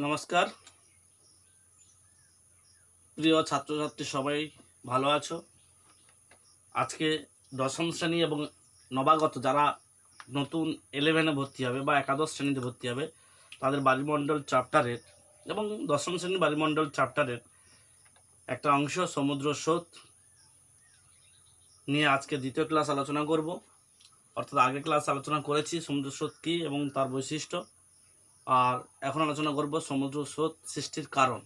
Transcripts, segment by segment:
নমস্কার প্রিয় ছাত্রছাত্রী, সবাই ভালো আছো? আজকে দশম শ্রেণী এবং নবাগত যারা নতুন 11-এ ভর্তি হবে বা একাদশ শ্রেণীতে ভর্তি হবে তাদের বায়ুমণ্ডল চ্যাপ্টারের এবং দশম শ্রেণী বায়ুমণ্ডল চ্যাপ্টারের একটা অংশ সমুদ্র স্রোত নিয়ে আজকে দ্বিতীয় ক্লাস আলোচনা করব। অর্থাৎ আগে ক্লাস আলোচনা করেছি সমুদ্র স্রোত কী এবং তার বৈশিষ্ট্য, আর এখন আলোচনা করব সমুদ্র স্রোত সৃষ্টির কারণ।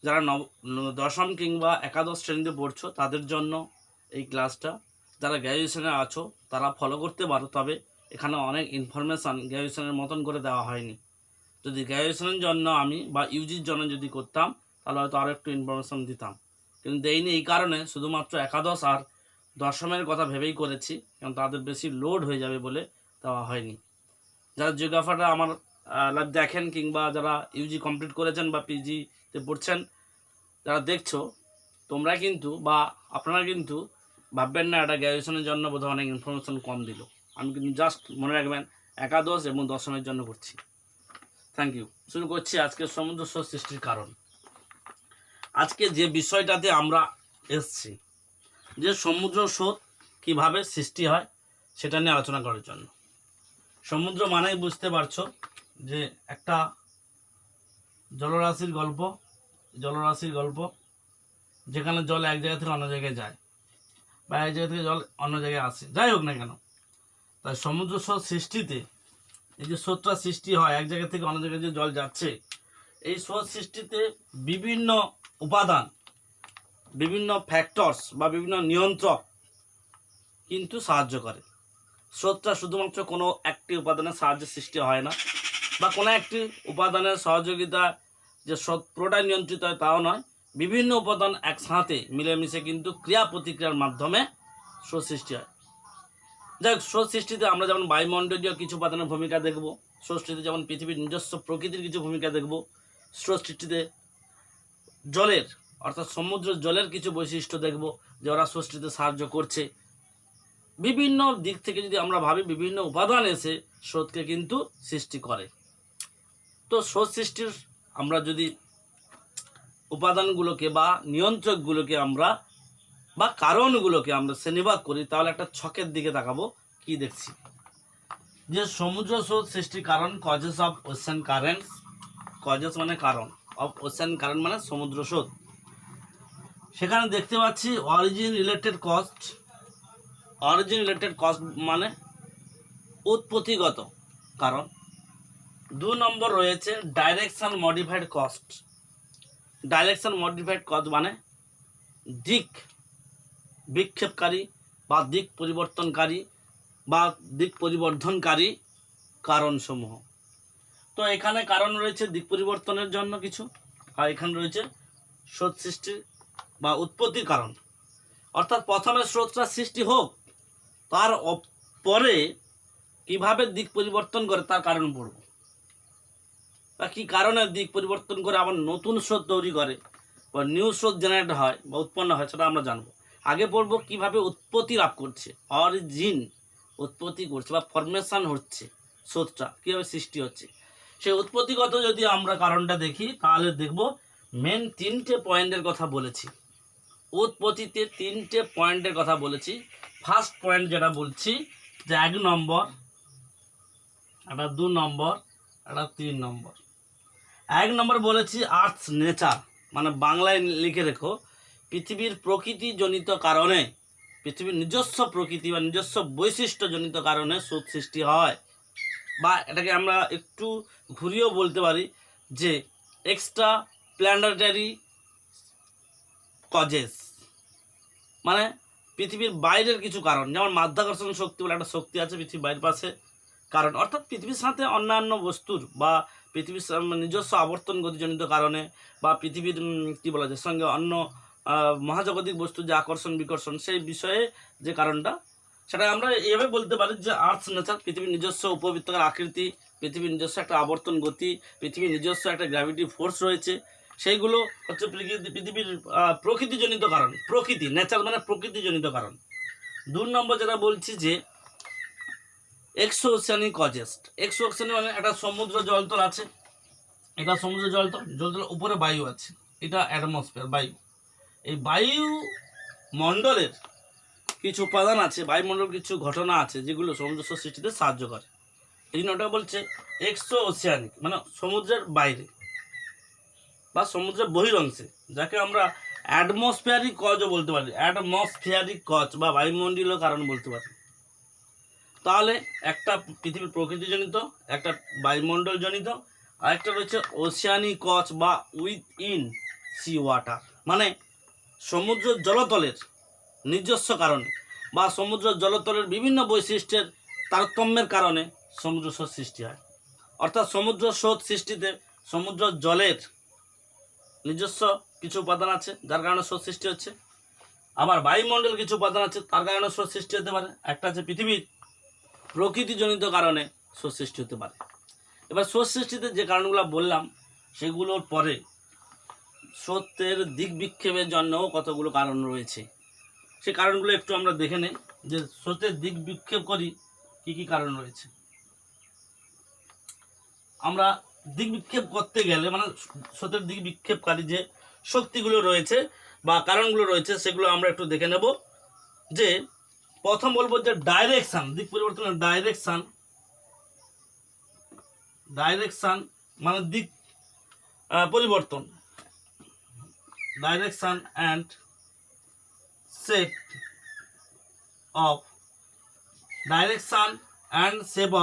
যারা দশম কিংবা একাদশ শ্রেণীতে পড়ছো তাদের জন্য এই ক্লাসটা। যারা গ্র্যাজুয়েশনে আছো তারা ফলো করতে পারো, তবে এখানে অনেক ইনফরমেশান গ্র্যাজুয়েশনের মতন করে দেওয়া হয়নি। যদি গ্র্যাজুয়েশনের জন্য আমি বা ইউজির জন্য যদি করতাম তাহলে হয়তো আরও একটু ইনফরমেশান দিতাম, কিন্তু দেইনি। এই কারণে শুধুমাত্র একাদশ আর দশমের কথা ভেবেই করেছি, কারণ তাদের বেশি লোড হয়ে যাবে বলে দেওয়া হয়নি। যারা জিওগ্রাফাররা আমার লাইভ দেখেন কিংবা যারা ইউজি কমপ্লিট করেছেন বা পিজিতে পড়ছেন, যারা দেখছো তোমরা কিন্তু বা আপনারা কিন্তু ভাববেন না এটা গ্র্যাজুয়েশনের জন্য বোধহয় অনেক ইনফরমেশন কম দিল। আমি কিন্তু জাস্ট মনে রাখবেন একাদশ এবং দশমের জন্য করছি। Thank you. শুরু করছি আজকে সমুদ্র স্রোত সৃষ্টির কারণ। আজকে যে বিষয়টাতে আমরা এসছি, যে সমুদ্র স্রোত কীভাবে সৃষ্টি হয় সেটা নিয়ে আলোচনা করার জন্য। সমুদ্র মানেই বুঝতে পারছো যে একটা জলরাশির গল্প, যেখানে জল এক জায়গা থেকে অন্য জায়গায় যায় বা এক জায়গা থেকে জল অন্য জায়গায় আসে, যাই হোক না কেন। তাই সমুদ্র স্রোত সৃষ্টিতে এই যে স্রোতটা সৃষ্টি হয় এক জায়গা থেকে অন্য জায়গায় যে জল যাচ্ছে, এই স্রোত সৃষ্টিতে বিভিন্ন উপাদান, বিভিন্ন ফ্যাক্টরস বা বিভিন্ন নিয়ন্ত্রক কিন্তু সাহায্য করে। স্রোতটা শুধুমাত্র কোনো একটি উপাদানের সাহায্যে সৃষ্টি হয় না, বা কোনো একটি উপাদানের সহযোগিতা যে স্রোত পুরোটাই নিয়ন্ত্রিত হয় তাও নয়। বিভিন্ন উপাদান একসাথে মিলেমিশে কিন্তু ক্রিয়া প্রতিক্রিয়ার মাধ্যমে স্রোত সৃষ্টি হয়। যাই হোক, স্রোত সৃষ্টিতে আমরা যেমন বায়ুমণ্ডলীয় কিছু উপাদানের ভূমিকা দেখব, স্রোত সৃষ্টিতে যেমন পৃথিবীর নিজস্ব প্রকৃতির কিছু ভূমিকা দেখব, স্রোত সৃষ্টিতে জলের অর্থাৎ সমুদ্রের জলের কিছু বৈশিষ্ট্য দেখব যে ওরা স্রোত সৃষ্টিতে সাহায্য করছে। বিভিন্ন দিক থেকে যদি আমরা ভাবি, বিভিন্ন উপাদান এসে স্রোতকে কিন্তু সৃষ্টি করে। তো স্রোত সৃষ্টির আমরা যদি উপাদানগুলোকে বা নিয়ন্ত্রকগুলোকে আমরা বা কারণগুলোকে আমরা শ্রেণীভাগ করি, তাহলে একটা ছকের দিকে তাকাবো। কি দেখছি যে সমুদ্র স্রোত সৃষ্টির কারণ, causes of ocean currents. Causes মানে কারণ, অফ ওশেন কারেন্ট মানে সমুদ্র স্রোত। সেখানে দেখতে পাচ্ছি origin related cost. Origin related cost মানে উৎপত্তিগত কারণ। 2 নম্বর রয়েছে direction modified cost. Direction modified cost মানে দিক বিক্ষেপকারী বা দিক পরিবর্তনকারী বা দিক পরিবর্ধনকারী কারণসমূহ। তো এখানে কারণ রয়েছে দিক পরিবর্তনের জন্য কিছু, আর এখানে রয়েছে স্রোত সৃষ্টি বা উৎপত্তির কারণ। অর্থাৎ প্রথমে স্রোতটা সৃষ্টি হোক, তার পরে কিভাবে দিক পরিবর্তন করে তার কারণ পড়ব, বা কী কারণে দিক পরিবর্তন করে আবার নতুন স্রোত তৈরি করে বা নিউ স্রোত জেনারেট হয় বা উৎপন্ন হয়, সেটা আমরা জানবো। আগে পড়বো কিভাবে উৎপত্তি লাভ করছে, অরিজিন উৎপত্তি করছে বা ফরমেশন হচ্ছে, স্রোতটা কীভাবে সৃষ্টি হচ্ছে। সেই উৎপত্তিগত যদি আমরা কারণটা দেখি, তাহলে দেখব মেন 3টে পয়েন্টের কথা বলেছি। উৎপত্তিতে 3টে পয়েন্টের কথা বলেছি। ফার্স্ট পয়েন্ট যেটা বলছি যে 1 নম্বর, একটা 2 নম্বর, একটা 3 নম্বর। 1 নম্বর বলেছি আর্থস নেচার, মানে বাংলায় লিখে রেখো পৃথিবীর প্রকৃতিজনিত কারণে, পৃথিবীর নিজস্ব প্রকৃতি বা নিজস্ব বৈশিষ্ট্যজনিত কারণে স্রোত সৃষ্টি হয়। বা এটাকে আমরা একটু ঘুরিয়েও বলতে পারি যে এক্সট্রা প্ল্যানেটারি কজেস, মানে পৃথিবীর বাইরের কিছু কারণ। যেমন মাধ্যাকর্ষণ শক্তি বলে একটা শক্তি আছে পৃথিবীর বাইরের পাশে, কারণ অর্থাৎ পৃথিবীর সাথে অন্যান্য বস্তুর বা পৃথিবীর নিজস্ব আবর্তন গতিজনিত কারণে বা পৃথিবীর কী বলা যায় সঙ্গে অন্য মহাজাগতিক বস্তু যে আকর্ষণ বিকর্ষণ, সেই বিষয়ে যে কারণটা, সেটা আমরা এভাবে বলতে পারি যে আর্থ নেচার, পৃথিবীর নিজস্ব উপবৃত্তাকার আকৃতি, পৃথিবীর নিজস্ব একটা আবর্তন গতি, পৃথিবীর নিজস্ব একটা গ্র্যাভিটি ফোর্স রয়েছে, সেইগুলো হচ্ছে পৃথিবীর প্রকৃতিজনিত কারণ। প্রকৃতি নেচার মানে প্রকৃতিজনিত কারণ। 2 নম্বর যেটা বলছি যে এক্সোওশিয়ানিক কজেস। এক্সোওশিয়ানিক মানে একটা সমুদ্র জলতল আছে, এটা সমুদ্রের জলতল উপরে বায়ু আছে, এটা অ্যাটমসফিয়ার বায়ু। এই বায়ু মণ্ডলের কিছু উপাদান আছে, বায়ুমণ্ডল কিছু ঘটনা আছে যেগুলো সমুদ্র স্রোত সৃষ্টিতে সাহায্য করে। এই জন্য ওটা বলছে এক্সট্রো ওসিয়ানিক, মানে সমুদ্রের বাইরে বা সমুদ্রের বহিরংশে, যাকে আমরা অ্যাটমসফিয়ারিক কজও বলতে পারি, অ্যাটমসফিয়ারিক কজ বা বায়ুমণ্ডলীয় কারণ বলতে পারি। তাহলে একটা পৃথিবীর প্রকৃতিজনিত, একটা বায়ুমণ্ডলজনিত, আর একটা রয়েছে ওশিয়ানিক কজ বা উইথ ইন সি ওয়াটার, মানে সমুদ্র জলতলের নিজস্ব কারণে বা সমুদ্র জলতলের বিভিন্ন বৈশিষ্ট্যের তারতম্যের কারণে সমুদ্র স্রোত সৃষ্টি হয়। অর্থাৎ সমুদ্র স্রোত সৃষ্টিতে সমুদ্র জলের নিজস্ব কিছু উপাদান আছে যার কারণে স্রোত সৃষ্টি হচ্ছে, আবার বায়ুমণ্ডল কিছু উপাদান আছে তার কারণে স্রোত সৃষ্টি হতে পারে। একটা আছে পৃথিবীর প্রকৃতিজনিত কারণে স্রোত সৃষ্টি হতে পারে। এবার স্রোত সৃষ্টিতে যে কারণগুলো বললাম সেগুলোর পরে স্রোতের দিক বিক্ষেপের জন্যও কতগুলো কারণ রয়েছে, সেই কারণগুলো একটু আমরা দেখে নেই যে স্রোতের দিক বিক্ষেপ করি কী কী কারণ রয়েছে। আমরা দিক বিক্ষেপ করতে গেলে, মানে স্রোতের দিক বিক্ষেপকারী যে শক্তিগুলো রয়েছে বা কারণগুলো রয়েছে সেগুলো আমরা একটু দেখে নেব। যে প্রথম বলবো যে ডাইরেকশন, দিক পরিবর্তনের ডাইরেকশন মানে দিক পরিবর্তন, direction and shape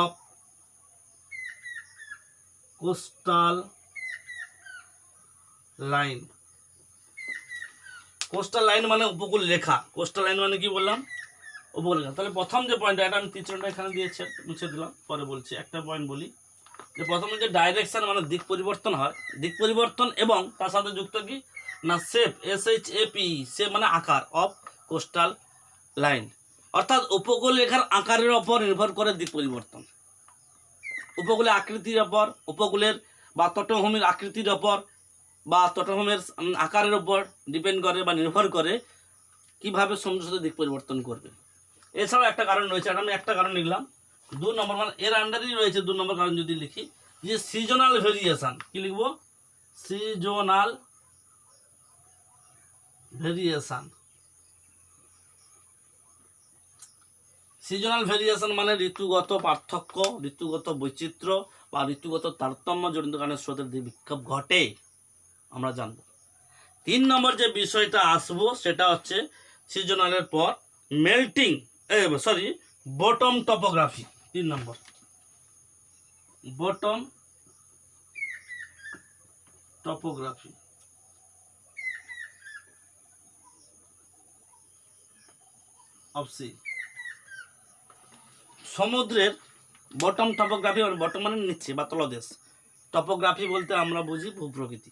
of coastal line. Coastal line মানে উপকূল রেখা। কোস্টাল লাইন মানে কি বললাম? উপকূল রেখা। তাহলে প্রথম যে পয়েন্ট, এটা আমি চিত্রটা এখানে দিয়েছি, মুছে দিলাম, পরে বলছি। একটা পয়েন্ট বলি যে প্রথমে যে ডাইরেকশন মানে দিক পরিবর্তন হয়, দিক পরিবর্তন এবং তার সাথে যুক্ত কি না শেপ, SHAPE, শেপ মানে আকার, অফ কোস্টাল লাইন, অর্থাৎ উপকূল রেখার আকারের ওপর নির্ভর করে দিক পরিবর্তন। উপকূলের আকৃতির ওপর, উপকূলের বা তটভূমির আকৃতির ওপর বা তটভূমির আকারের ওপর ডিপেন্ড করে বা নির্ভর করে কিভাবে সমুদ্র দিক পরিবর্তন করবে। এছাড়াও একটা কারণ রয়েছে, আমি একটা কারণ লিখলাম। 2 নম্বর, মানে এর আন্ডারেই রয়েছে 2 নম্বর কারণ যদি লিখি যে সিজনাল ভেরিয়েশন। কি লিখবো? Seasonal variation. সিজনাল ভেরিয়েশন মানে ঋতুগত পার্থক্য, ঋতুগত বৈচিত্র্য বা ঋতুগত তারতম্য জনিত কারণে স্রোতের দিক বিক্ষেপ ঘটে, আমরা জানব। 3 নম্বর যে বিষয়টা আসবো সেটা হচ্ছে সিজনালের পর মেল্টিং, বটম টপোগ্রাফি। 3 নম্বর বটম টপোগ্রাফি। সমুদ্রের বটম টপোগ্রাফি, বটম মানে নিচে বা তলদেশ, টপোগ্রাফি বলতে আমরা বুঝি ভূপ্রকৃতি।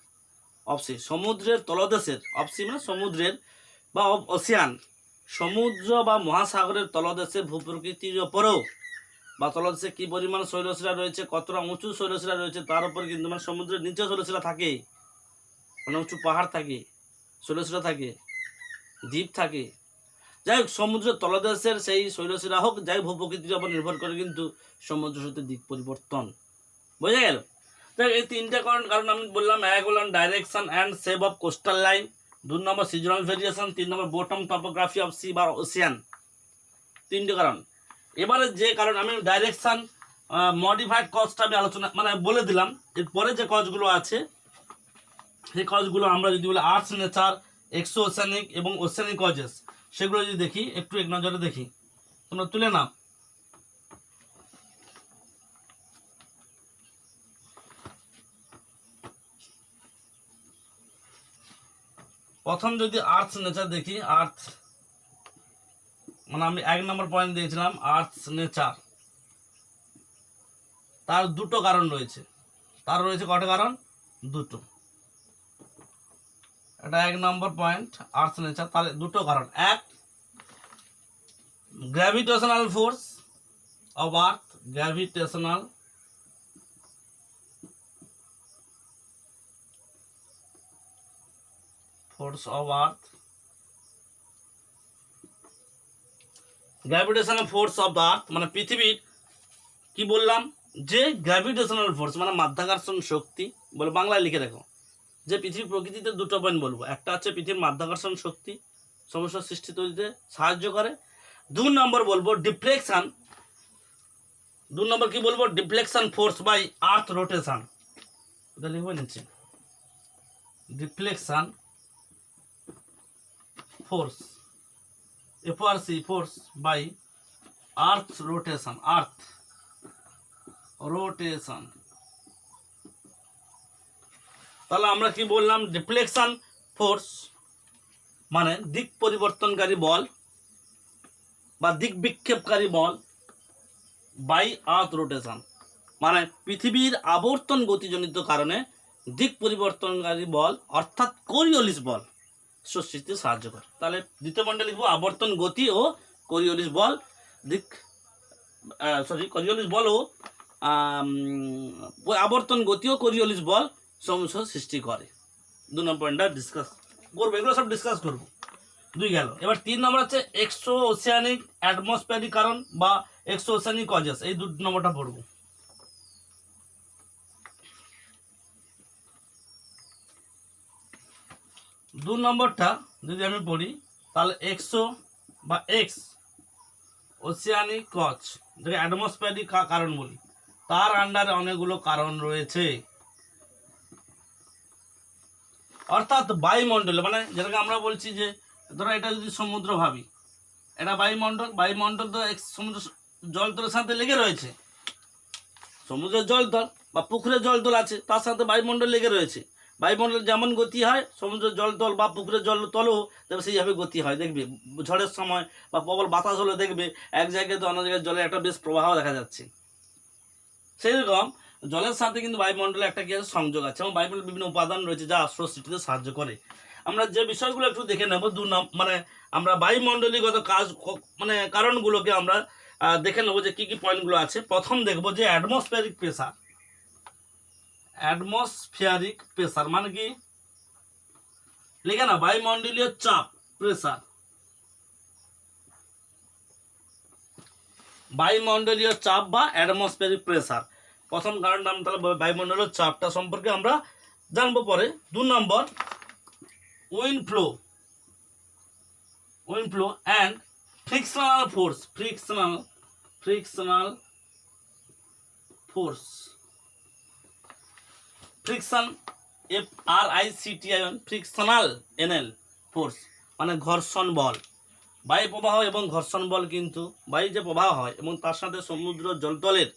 অবশ্যই সমুদ্রের তলদেশের, মানে সমুদ্রের বা ওশিয়ান, সমুদ্র বা মহাসাগরের তলদেশে ভূপ্রকৃতির ওপরেও বা তলদেশে কী পরিমাণ শৈলশিলা রয়েছে, কতটা উঁচু শৈলশিলা রয়েছে তার উপরে কিন্তু, মানে সমুদ্রের নিচে শৈলশিলা থাকে, মানে উঁচু পাহাড় থাকে, শৈলশিলা থাকে, দ্বীপ থাকে, যাই হোক সমুদ্রের তলদেশের সেই শৈলশিলা হোক, যাই ভূপ্রকৃতির উপর নির্ভর করে কিন্তু সমুদ্র স্রোতের দিক পরিবর্তন। বোঝা গেল? দেখ এই 3টে কারণ আমি বললাম। 1 বললাম direction and shape of coastal line, 2 নম্বর সিজনাল ভেরিয়েশন, 3 নম্বর বটম টপোগ্রাফি অফ সি বা ওশিয়ান। 3টে কারণ। এবারে যে কারণ আমি ডাইরেকশন মডিফাইড কজটা আমি আলোচনা মানে বলে দিলাম। এরপরে যে কজগুলো আছে সেই কজগুলো আমরা যদি বলি আর্থ নেচার, এক্সো ওশানিক এবং ওশানিক কজেস, সেগুলো যদি দেখি একটু এক নজরে দেখি, তোমরা তুলে নাও। প্রথম যদি আর্থ নেচার দেখি, আর্থ মানে আমি 1 নম্বর পয়েন্ট দিয়েছিলাম আর্থ নেচার। তার 2টো কারণ রয়েছে। তার রয়েছে কটা কারণ? 2টো। এটা 1 নম্বর পয়েন্ট আর্থ নেচার, তার 2টো কারণ। 1, gravitational force of earth, gravitational force of earth, gravitational force of the earth মানে পৃথিবীর কি বললাম যে গ্র্যাভিটেশনাল ফোর্স মানে মাধ্যাকর্ষণ শক্তি, বলে বাংলায় লিখে দেখো, যে পৃথিবীর প্রকৃতিতে দুটো পয়েন্ট বলবো, একটা হচ্ছে পৃথিবীর মাধ্যাকর্ষণ শক্তি সমস্যা সৃষ্টি তৈরিতে সাহায্য করে, 2 নম্বর বলবো ডিফ্লেকশন, 2 নম্বর কি বলবো deflection force by earth rotation, এটা লিখবো নিচে, ডিফ্লেকশন ফোর্স এফআরসি force by earth rotation, earth rotation. তাহলে আমরা কি বললাম, ডিফ্লেকশন ফোর্স মানে দিক পরিবর্তনকারী বল বা দিক বিক্ষেপকারী বল বাই আর্থ রোটেশন, মানে পৃথিবীর আবর্তন গতিজনিত কারণে দিক পরিবর্তনকারী বল অর্থাৎ কোরিওলিস বল সৃষ্টিতে সাহায্য করে। তাহলে দ্বিতীয় পয়েন্টে লিখবো আবর্তন গতি ও কোরিওলিস বল দিক কোরিওলিস বল ও আবর্তন গতি ও কোরিওলিস বল সমস্যা সৃষ্টি করে। 2 নম্বর পয়েন্টটা ডিসকাস করবো, এগুলো সব ডিসকাস করবো। 2 গেল। এবার 3 নম্বর হচ্ছে এক্সো ওসিয়ানিক অ্যাটমসফিয়ারিক কারণ বা এক্সো ওসিয়ানিক কজেস, এই 2 নম্বরটা পড়বো। 2 নম্বরটা যদি আমি পড়ি তাহলে এক্সো বা এক্স ওসিয়ানিক কজ, যেটা অ্যাটমসফিয়ারিক কারণ বলি, তার আন্ডারে অনেকগুলো কারণ রয়েছে, অর্থাৎ বায়ুমণ্ডলে, মানে যেটাকে আমরা বলছি যে ধরো এটা যদি সমুদ্র ভাবি, এটা বায়ুমণ্ডল, বায়ুমণ্ডল তো সমুদ্র জলতলের সাথে লেগে রয়েছে, সমুদ্রের জলতল বা পুকুরের জলতল আছে, তার সাথে বায়ুমণ্ডল লেগে রয়েছে। বায়ুমণ্ডল যেমন গতি হয় সমুদ্রের জলতল বা পুকুরের জলতলও তবে সেইভাবে গতি হয়, দেখবে ঝড়ের সময় বা প্রবল বাতাস হলে দেখবে এক জায়গায় তো অন্য জায়গায় জলের একটা বেশ প্রবাহ দেখা যাচ্ছে। সেই রকম জলের সাথে কিন্তু বায়ুমণ্ডলে একটা কি আছে সংযোগ আছে, এবং বায়ুমণ্ডলের বিভিন্ন উপাদান রয়েছে যা আশ্রয় সৃষ্টিতে সাহায্য করে। আমরা যে বিষয়গুলো একটু দেখে নেব, মানে আমরা বায়ুমণ্ডলীগত কাজ মানে কারণগুলোকে আমরা দেখে নেবো যে কি কি পয়েন্টগুলো আছে। প্রথম দেখবো যে অ্যাটমসফিয়ারিক প্রেসার, অ্যাটমসফিয়ারিক প্রেসার মানে কি লিখে না, বায়ুমণ্ডলীয় চাপ, প্রেসার, বায়ুমণ্ডলীয় চাপ বা অ্যাটমসফিয়ারিক প্রেসার। প্রথম কারণটা আমরা তাহলে বায়ুমণ্ডলীয় চাপটা সম্পর্কে আমরা জানবো পরে। 2 number wind flow, wind flow and frictional force, frictional force, friction FRICTION, frictional NL force মানে ঘর্ষণ বল। বায়ু প্রবাহ এবং ঘর্ষণ বল কিন্তু বায়ু যে প্রবাহ হয় এবং তার সাথে সমুদ্র জলতলের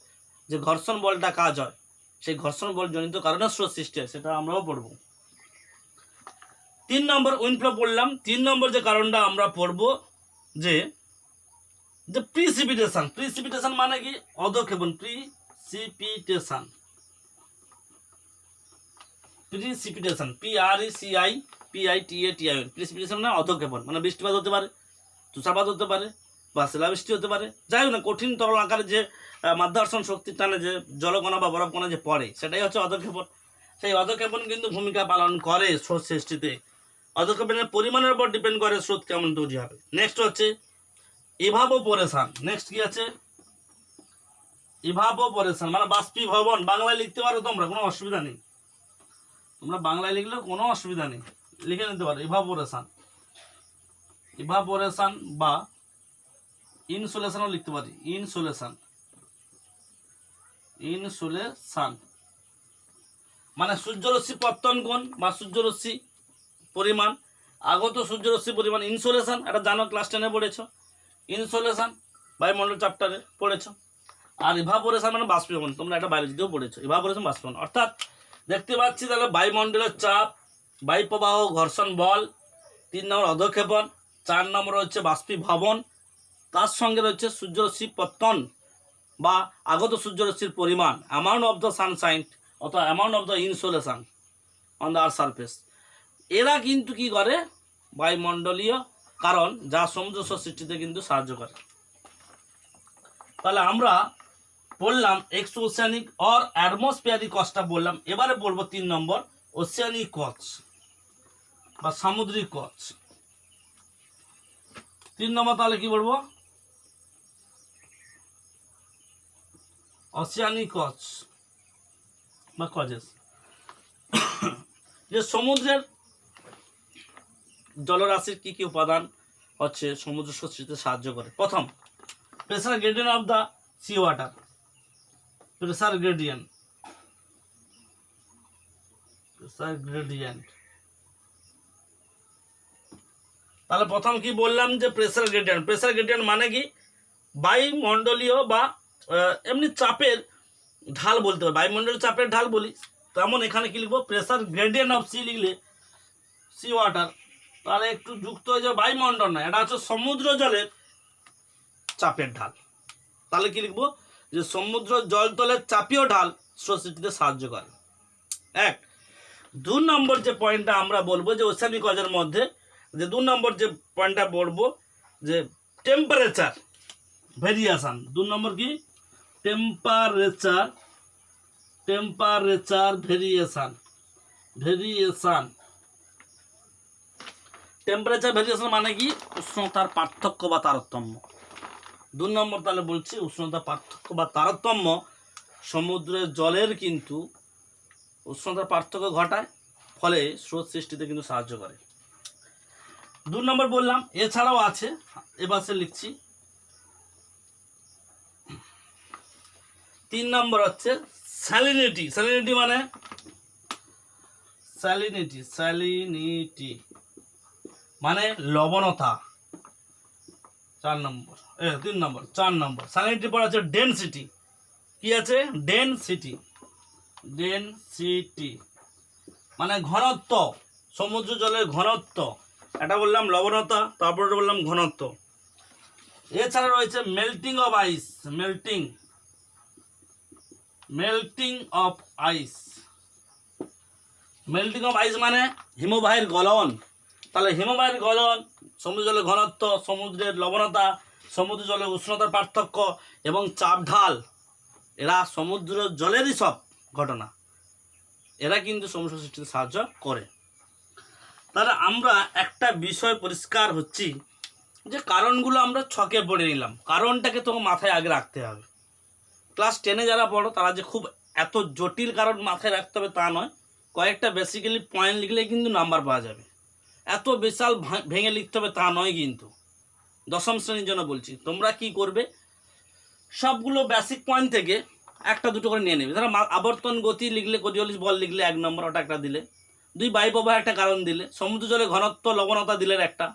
যে ঘর্ষণ বলটা কাজ হয়, সেই ঘর্ষণ বল জনিত কারণে স্রোত সৃষ্টি হয়, সেটা আমরাও পড়বো। 3 নম্বর উইন্ডফ্লো পড়লাম। 3 নম্বর যে কারণটা আমরা পড়বো যে প্রিসিপিটেশন, প্রিসিপিটেশন মানে কি অধঃক্ষেপণ, প্রিসিপিটেশন, প্রিসিপিটেশন PRECIPITATION, প্রিসিপিটেশন মানে অধঃক্ষেপণ, মানে বৃষ্টিপাত হতে পারে, তুষারপাত হতে পারে বা শিলাবৃষ্টি হতে পারে, যাই হোক না, কঠিন তরল আকারে যে মাধ্যাকর্ষণ শক্তির টানে যে জলকণা বা বরফকণা যে পড়ে সেটাই হচ্ছে অধঃক্ষেপণ। সেই অধঃক্ষেপণ কিন্তু ভূমিকা পালন করে স্রোত সৃষ্টিতে, অধঃক্ষেপণের পরিমাণের উপর ডিপেন্ড করে স্রোত কেমন তৈরি হবে। নেক্সট হচ্ছে ইভাপোরেশন, নেক্সট কি আছে ইভাপোরেশন মানে বাষ্পীভবন, বাংলায় লিখতে পারো তোমরা, কোনো অসুবিধা নেই, তোমরা বাংলায় লিখলেও কোনো অসুবিধা নেই, লিখে নিতে পারো ইভাপোরেশন, ইভাপোরেশন বা ইনসুলেশনও লিখতে পারি, ইনসুলেশন, ইনসুলেশন মানে সূর্যরশ্মি পত্তন কোণ বা সূর্যরশ্মি পরিমাণ, আগত সূর্যরশ্মি পরিমাণ, ইনসুলেশন এটা জানো, ক্লাস 10-এ পড়েছো, ইনসুলেশন বায়ুমণ্ডল চ্যাপ্টারে পড়েছো। আর ইভাপোরেশন মানে বাষ্পীভবন, তোমরা এটা বায়োলজিতেও পড়েছো, ইভাপোরেশন বাষ্পীভবন। অর্থাৎ দেখতে পাচ্ছি তাহলে বায়ুমণ্ডলের চাপ, বায়ু প্রবাহ, ঘর্ষণ বল, 3 নম্বর অধঃক্ষেপণ, 4 নম্বর হচ্ছে বাষ্পীভবন, তার সঙ্গে রয়েছে সূর্যরশ্মি পত্তন বা আগত সূর্যরশ্মির পরিমাণ, অ্যামাউন্ট অফ দ্য সানশাইন অথবা amount of the insolation on the earth surface. এরা কিন্তু কি করে বায়ুমণ্ডলীয় কারণ যা সমুদ্র স্রোত সৃষ্টিতে কিন্তু সাহায্য করে। তাহলে আমরা পড়লাম এক্সো ওসিয়ানিক অর অ্যাটমসফিয়ারিক কজটা বললাম, এবারে বলবো 3 নম্বর ওসিয়ানিক কজ বা সামুদ্রিক কজ। 3 নম্বর তাহলে কি বলবো অসিয়ানিক কজ বা কজেস, যে সমুদ্রের জলরাশির কি কি উপাদান হচ্ছে সমুদ্র সৃষ্টিতে সাহায্য করে। প্রথম, pressure gradient of the sea water. Pressure gradient, pressure gradient, তাহলে প্রথম কি বললাম যে প্রেসার গ্রেডিয়েন্ট। প্রেসার গ্রেডিয়েন্ট মানে কি, বায়ুমণ্ডলীয় বা এমনি চাপের ঢাল বলতে হবে, বায়ুমণ্ডলীয় চাপের ঢাল বলি, তেমন এখানে কি লিখবো, প্রেসার গ্রেডিয়েন্ট অফ সি লিখলে, সি ওয়াটার, তাহলে একটু যুক্ত হয়ে যাবে বায়ুমণ্ডল না, এটা হচ্ছে সমুদ্র জলের চাপের ঢাল। তাহলে কি লিখবো, যে সমুদ্র জলতলের চাপীয় ঢাল স্রোত সৃষ্টিতে সাহায্য করে। এক, 2 নম্বর যে পয়েন্টটা আমরা বলবো যে ওশেনিক কজের মধ্যে, যে 2 নম্বর যে পয়েন্টটা বলবো যে টেম্পারেচার ভেরিয়েশন। 2 নম্বর কি, temperature, temperature variation, variation. Temperature variation মানে কি, উষ্ণতার পার্থক্য বা তারতম্য। 2 নম্বর তাহলে বলছি উষ্ণতার পার্থক্য বা তারতম্য সমুদ্রের জলের কিন্তু উষ্ণতার পার্থক্য ঘটায়, ফলে স্রোত সৃষ্টিতে কিন্তু সাহায্য করে। 2 নম্বর বললাম, এছাড়াও আছে, এবার সে লিখছি। 3 নম্বর হচ্ছে স্যালিনিটি। স্যালিনিটি মানে স্যালিনিটি, স্যালিনিটি মানে লবণতা। 4 নম্বর, 3 নম্বর, 4 নম্বর স্যালিনিটির পর আছে ডেনসিটি। কি আছে, ডেনসিটি, ডেনসিটি মানে ঘনত্ব, সমুদ্র জলের ঘনত্ব। এটা বললাম লবণতা, তারপরে বললাম ঘনত্ব। এছাড়া রয়েছে melting of ice, melting, melting of ice. Melting of ice মানে হিমবাহের গলন। তাহলে হিমবাহের গলন, সমুদ্র জলের ঘনত্ব, সমুদ্রের লবণতা, সমুদ্র জলের উষ্ণতার পার্থক্য এবং চাপ ঢাল, এরা সমুদ্র জলেরই সব ঘটনা, এরা কিন্তু সমুদ্র সৃষ্টিতে সাহায্য করে। তাহলে আমরা একটা বিষয় পরিষ্কার হচ্ছি যে কারণগুলো আমরা ছকে পড়ে নিলাম, কারণটাকে তোমাকে মাথায় আগে রাখতে হবে। ক্লাস 10-এ যারা পড়ো তারা যে খুব এত জটিল কারণ মাথায় রাখতে হবে তা নয়, কয়েকটা বেসিক্যালি পয়েন্ট লিখলেই কিন্তু নাম্বার পাওয়া যাবে। এত বিশাল ভেঙে লিখতে হবে তা নয় কিন্তু। 10ম শ্রেণীর জন্য বলছি, তোমরা কি করবে, সবগুলো বেসিক পয়েন্ট থেকে একটা দুটো করে নিয়ে নেবে। ধরো আবর্তন গতি লিখলে, কোরিওলিস বল লিখলে 1 নম্বর, ওটা একটা দিলে। 2 বায়ু প্রবাহ একটা কারণ দিলে, সমুদ্র জলে ঘনত্ব লবণতা দিলে একটা।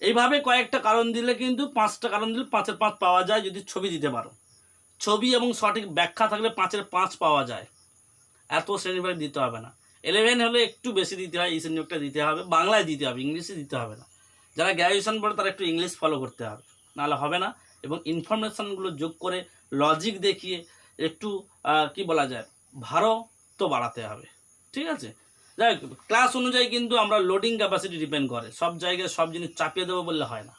এইভাবে কয়েকটা কারণ দিলে কিন্তু 5টা কারণ দিলে 5-এর 5 পাওয়া যায় যদি ছবি দিতে পারো। ছবি এবং সঠিক ব্যাখ্যা থাকলে 5-এর 5 পাওয়া যায়। এত শ্রেণীভাগ দিতে হবে না। 11 হলে একটু বেশি দিতে হয়, এই শ্রেণীটা দিতে হবে, বাংলায় দিতে হবে, ইংলিশে দিতে হবে না। যারা গ্র্যাজুয়েশন পড়ে তারা একটু ইংলিশ ফলো করতে হবে, নাহলে হবে না। এবং ইনফরমেশানগুলো যোগ করে লজিক দেখিয়ে একটু কি বলা যায়, ভারত্ব বাড়াতে হবে, ঠিক আছে। যাই হোক, ক্লাস অনুযায়ী কিন্তু আমরা লোডিং ক্যাপাসিটি ডিপেন্ড করে, সব জায়গায় সব জিনিস চাপিয়ে দেবো বললে হয় না।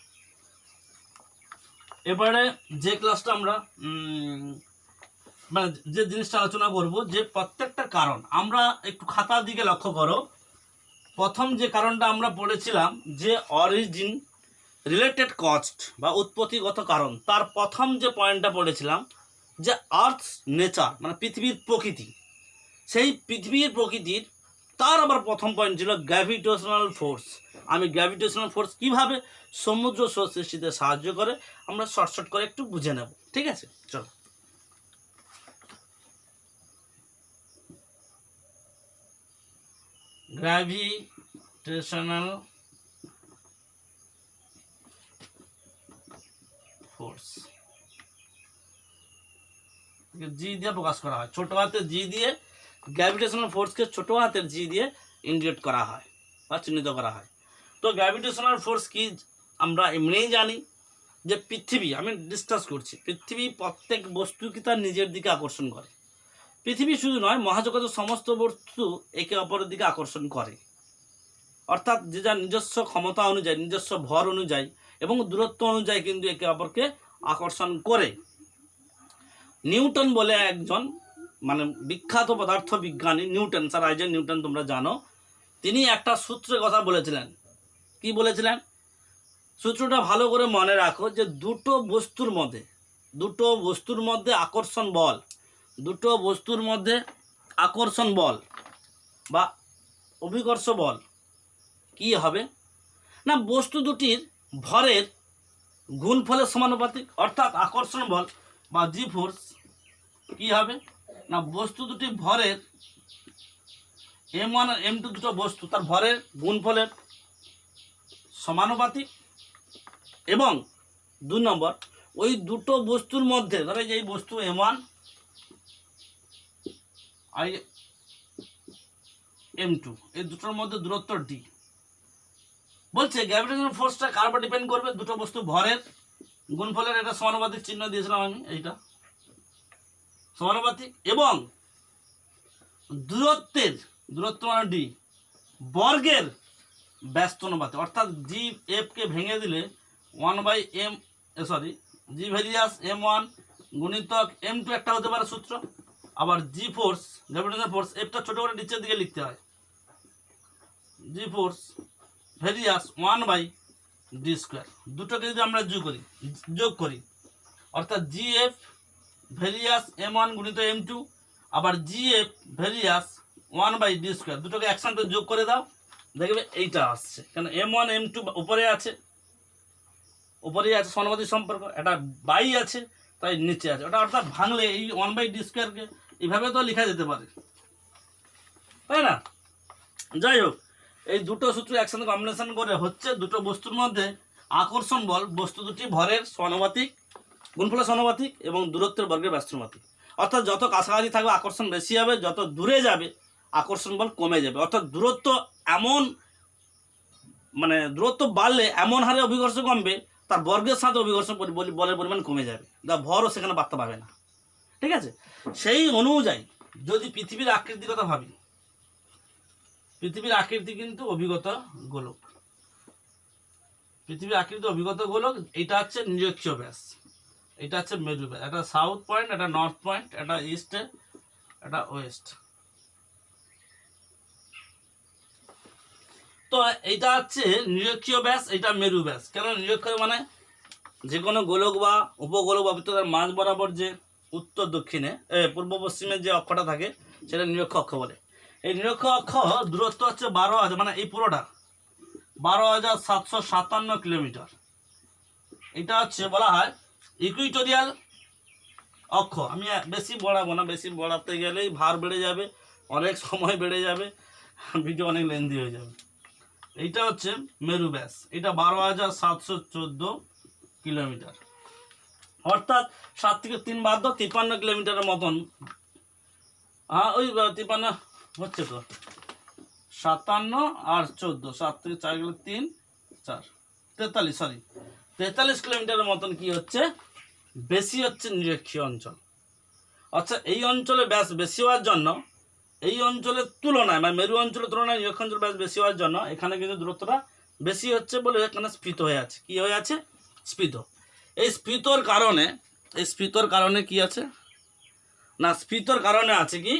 এবারে যে ক্লাসটা আমরা মানে যে জিনিসটা আলোচনা করব, যে প্রত্যেকটা কারণ আমরা একটু খাতার দিকে লক্ষ্য করো। প্রথম যে কারণটা আমরা পড়েছিলাম যে অরিজিন রিলেটেড কস্ট বা উৎপত্তিগত কারণ, তার প্রথম যে পয়েন্টটা পড়েছিলাম যে আর্থস নেচার মানে পৃথিবীর প্রকৃতি। সেই পৃথিবীর প্রকৃতির তার আবার প্রথম পয়েন্ট ছিল গ্র্যাভিটেশনাল ফোর্স। আমি গ্র্যাভিটেশনাল ফোর্স কীভাবে সমুদ্র স্রোত সৃষ্টিতে সাহায্য করে আমরা শর্ট করে একটু বুঝে নেব, ঠিক আছে। চলো, গ্র্যাভিটেশনাল ফোর্স জি দিয়ে প্রকাশ করা হয়, ছোট হাতের জি দিয়ে। গ্র্যাভিটেশনাল ফোর্সকে ছোট হাতের জি দিয়ে ইন্ডিকেট করা হয় বা চিহ্নিত করা হয়। তো গ্র্যাভিটেশনাল ফোর্স কি আমরা এমনিই জানি যে পৃথিবী, আমি ডিসকাস করছি, পৃথিবী প্রত্যেক বস্তুকে তার নিজের দিকে আকর্ষণ করে। পৃথিবী শুধু নয়, মহাজগতের সমস্ত বস্তু একে অপরের দিকে আকর্ষণ করে, অর্থাৎ যে যার নিজস্ব ক্ষমতা অনুযায়ী, নিজস্ব ভর অনুযায়ী এবং দূরত্ব অনুযায়ী কিন্তু একে অপরকে আকর্ষণ করে। নিউটন বলে একজন মানে বিখ্যাত পদার্থ বিজ্ঞানী, নিউটন, স্যার আইজাক নিউটন, তোমরা জানো, তিনি একটা সূত্রের কথা বলেছিলেন। কি বলেছিলেন? সূত্রটা ভালো করে মনে রাখো যে দুটো বস্তুর মধ্যে আকর্ষণ বল দুটো বস্তুর মধ্যে আকর্ষণ বল বা অভিকর্ষ বল কি হবে না বস্তু দুটির ভরের গুণফলের সমানুপাতিক, অর্থাৎ আকর্ষণ বল বা জি ফোর্স কি হবে না বস্তু দুটি ভরের M1 আর M2 দুটো বস্তু তার ভরের গুণফলের সমানুপাতিক। এবং 2 নম্বর, ওই দুটো বস্তুর মধ্যে ধরো এই বস্তু M1 আর M2 এই দুটোর মধ্যে দূরত্ব D। বলছে গ্র্যাভিটেশনাল ফোর্সটা কার উপর ডিপেন্ড করবে, দুটো বস্তু ভরের গুণফলের একটা সমানুপাতিক চিহ্ন দিয়েছিলাম আমি, এইটা সমানুপাতিক, এবং দূরত্ব মানে D বর্গের ব্যস্ত অনুপাতে, অর্থাৎ জি এফকে ভেঙে দিলে 1/m জি ভেরিয়াস M1 গুণিতক M2 একটা হতে পারে সূত্র। আবার জি ফোর্স গ্র্যাভিটেশনাল ফোর্স এফটা ছোট করে নিচের দিকে লিখতে হয়, জি ফোর্স ভেরিয়াস 1/d²। দুটোকে যদি আমরা যোগ করি অর্থাৎ জি এফ ভেরিয়াস M1 গুণিত M2 আবার জি এফ ভেরিয়াস 1/d², দুটোকে একসাথে যোগ করে দাও, দেখবে এইটা আসছে। কেন M1 M2 উপরেই আছে সমানুপাতিক সম্পর্ক, এটা বাই আছে তাই নিচে আছে, ওটা অর্থাৎ ভাঙলে এই 1/d²কে এইভাবে তো লেখা যেতে পারে, তাই না? যাই হোক, এই দুটো সূত্র একসাথে কম্বিনেশন করে হচ্ছে দুটো বস্তুর মধ্যে আকর্ষণ বল, বস্তু দুটি ভরের সমানুপাতিক গুণফলের সমানুপাতিক এবং দূরত্বের বর্গের ব্যস্তানুপাতিক। অর্থাৎ যত কাছাকাছি থাকবে আকর্ষণ বেশি হবে, যত দূরে যাবে আকর্ষণ বল কমে যাবে। অর্থাৎ দূরত্ব দূরত্ব বাড়লে এমন হারে অভিকর্ষ কমবে তার বর্গের সাথে অভিকর্ষ বলের পরিমাণ কমে যাবে, যা ভরও সেখানে বাড়তে পারবে না। ঠিক আছে, সেই অনুযায়ী যদি পৃথিবীর আকৃতির কথা ভাবি, পৃথিবীর আকৃতি কিন্তু অভিগত গোলক, পৃথিবীর আকৃতি অভিগত গোলক। এটা হচ্ছে নিরক্ষীয় ব্যাস, এটা হচ্ছে মেরু ব্যাস, এটা সাউথ পয়েন্ট, এটা নর্থ পয়েন্ট, এটা ইস্টে, এটা ওয়েস্ট। তো এইটা হচ্ছে নিরক্ষীয় ব্যাস, এটা মেরু ব্যাস। কেন নিরক্ষীয় মানে যে কোনো গোলক বা উপগোলক বা বৃত্তাকার মাঝ বরাবর যে উত্তর দক্ষিণে পূর্ব পশ্চিমে যে অক্ষটা থাকে সেটা নিরক্ষ অক্ষ বলে। এই নিরক্ষ অক্ষ দূরত্ব হচ্ছে 12,000, মানে এই পুরোটা 12,757 কিলোমিটার। এটা হচ্ছে বলা হয় ইকুইটোরিয়াল অক্ষ। আমি বেশি বাড়াবো না, বেশি বাড়াতে গেলেই ভার বেড়ে যাবে, অনেক সময় বেড়ে যাবে, ভিডিও অনেক লেন্দি হয়ে যাবে। এইটা হচ্ছে মেরু ব্যাস, এটা 12,714 কিলোমিটার, অর্থাৎ 7 থেকে 3 বাদ দাও 53 কিলোমিটারের মতন। হ্যাঁ ওই 53 হচ্ছে তো, 57 আর 14, 7 থেকে 4 গেলে 3 4 43 কিলোমিটারের মতন কি হচ্ছে বেশি হচ্ছে নিরক্ষীয় অঞ্চল। আচ্ছা, এই অঞ্চলে ব্যাস বেশি হওয়ার জন্য, এই অঞ্চলের তুলনায় মানে মেরু অঞ্চলের তুলনায় নিরক্ষ অঞ্চল ব্যাস বেশি হওয়ার জন্য এখানে কিন্তু দূরত্বটা বেশি হচ্ছে বলে এখানে স্ফীত হয়ে আছে। কি হয়ে আছে? স্ফীত। এই স্ফীতর কারণে কি আছে না, স্ফীতর কারণে আছে কি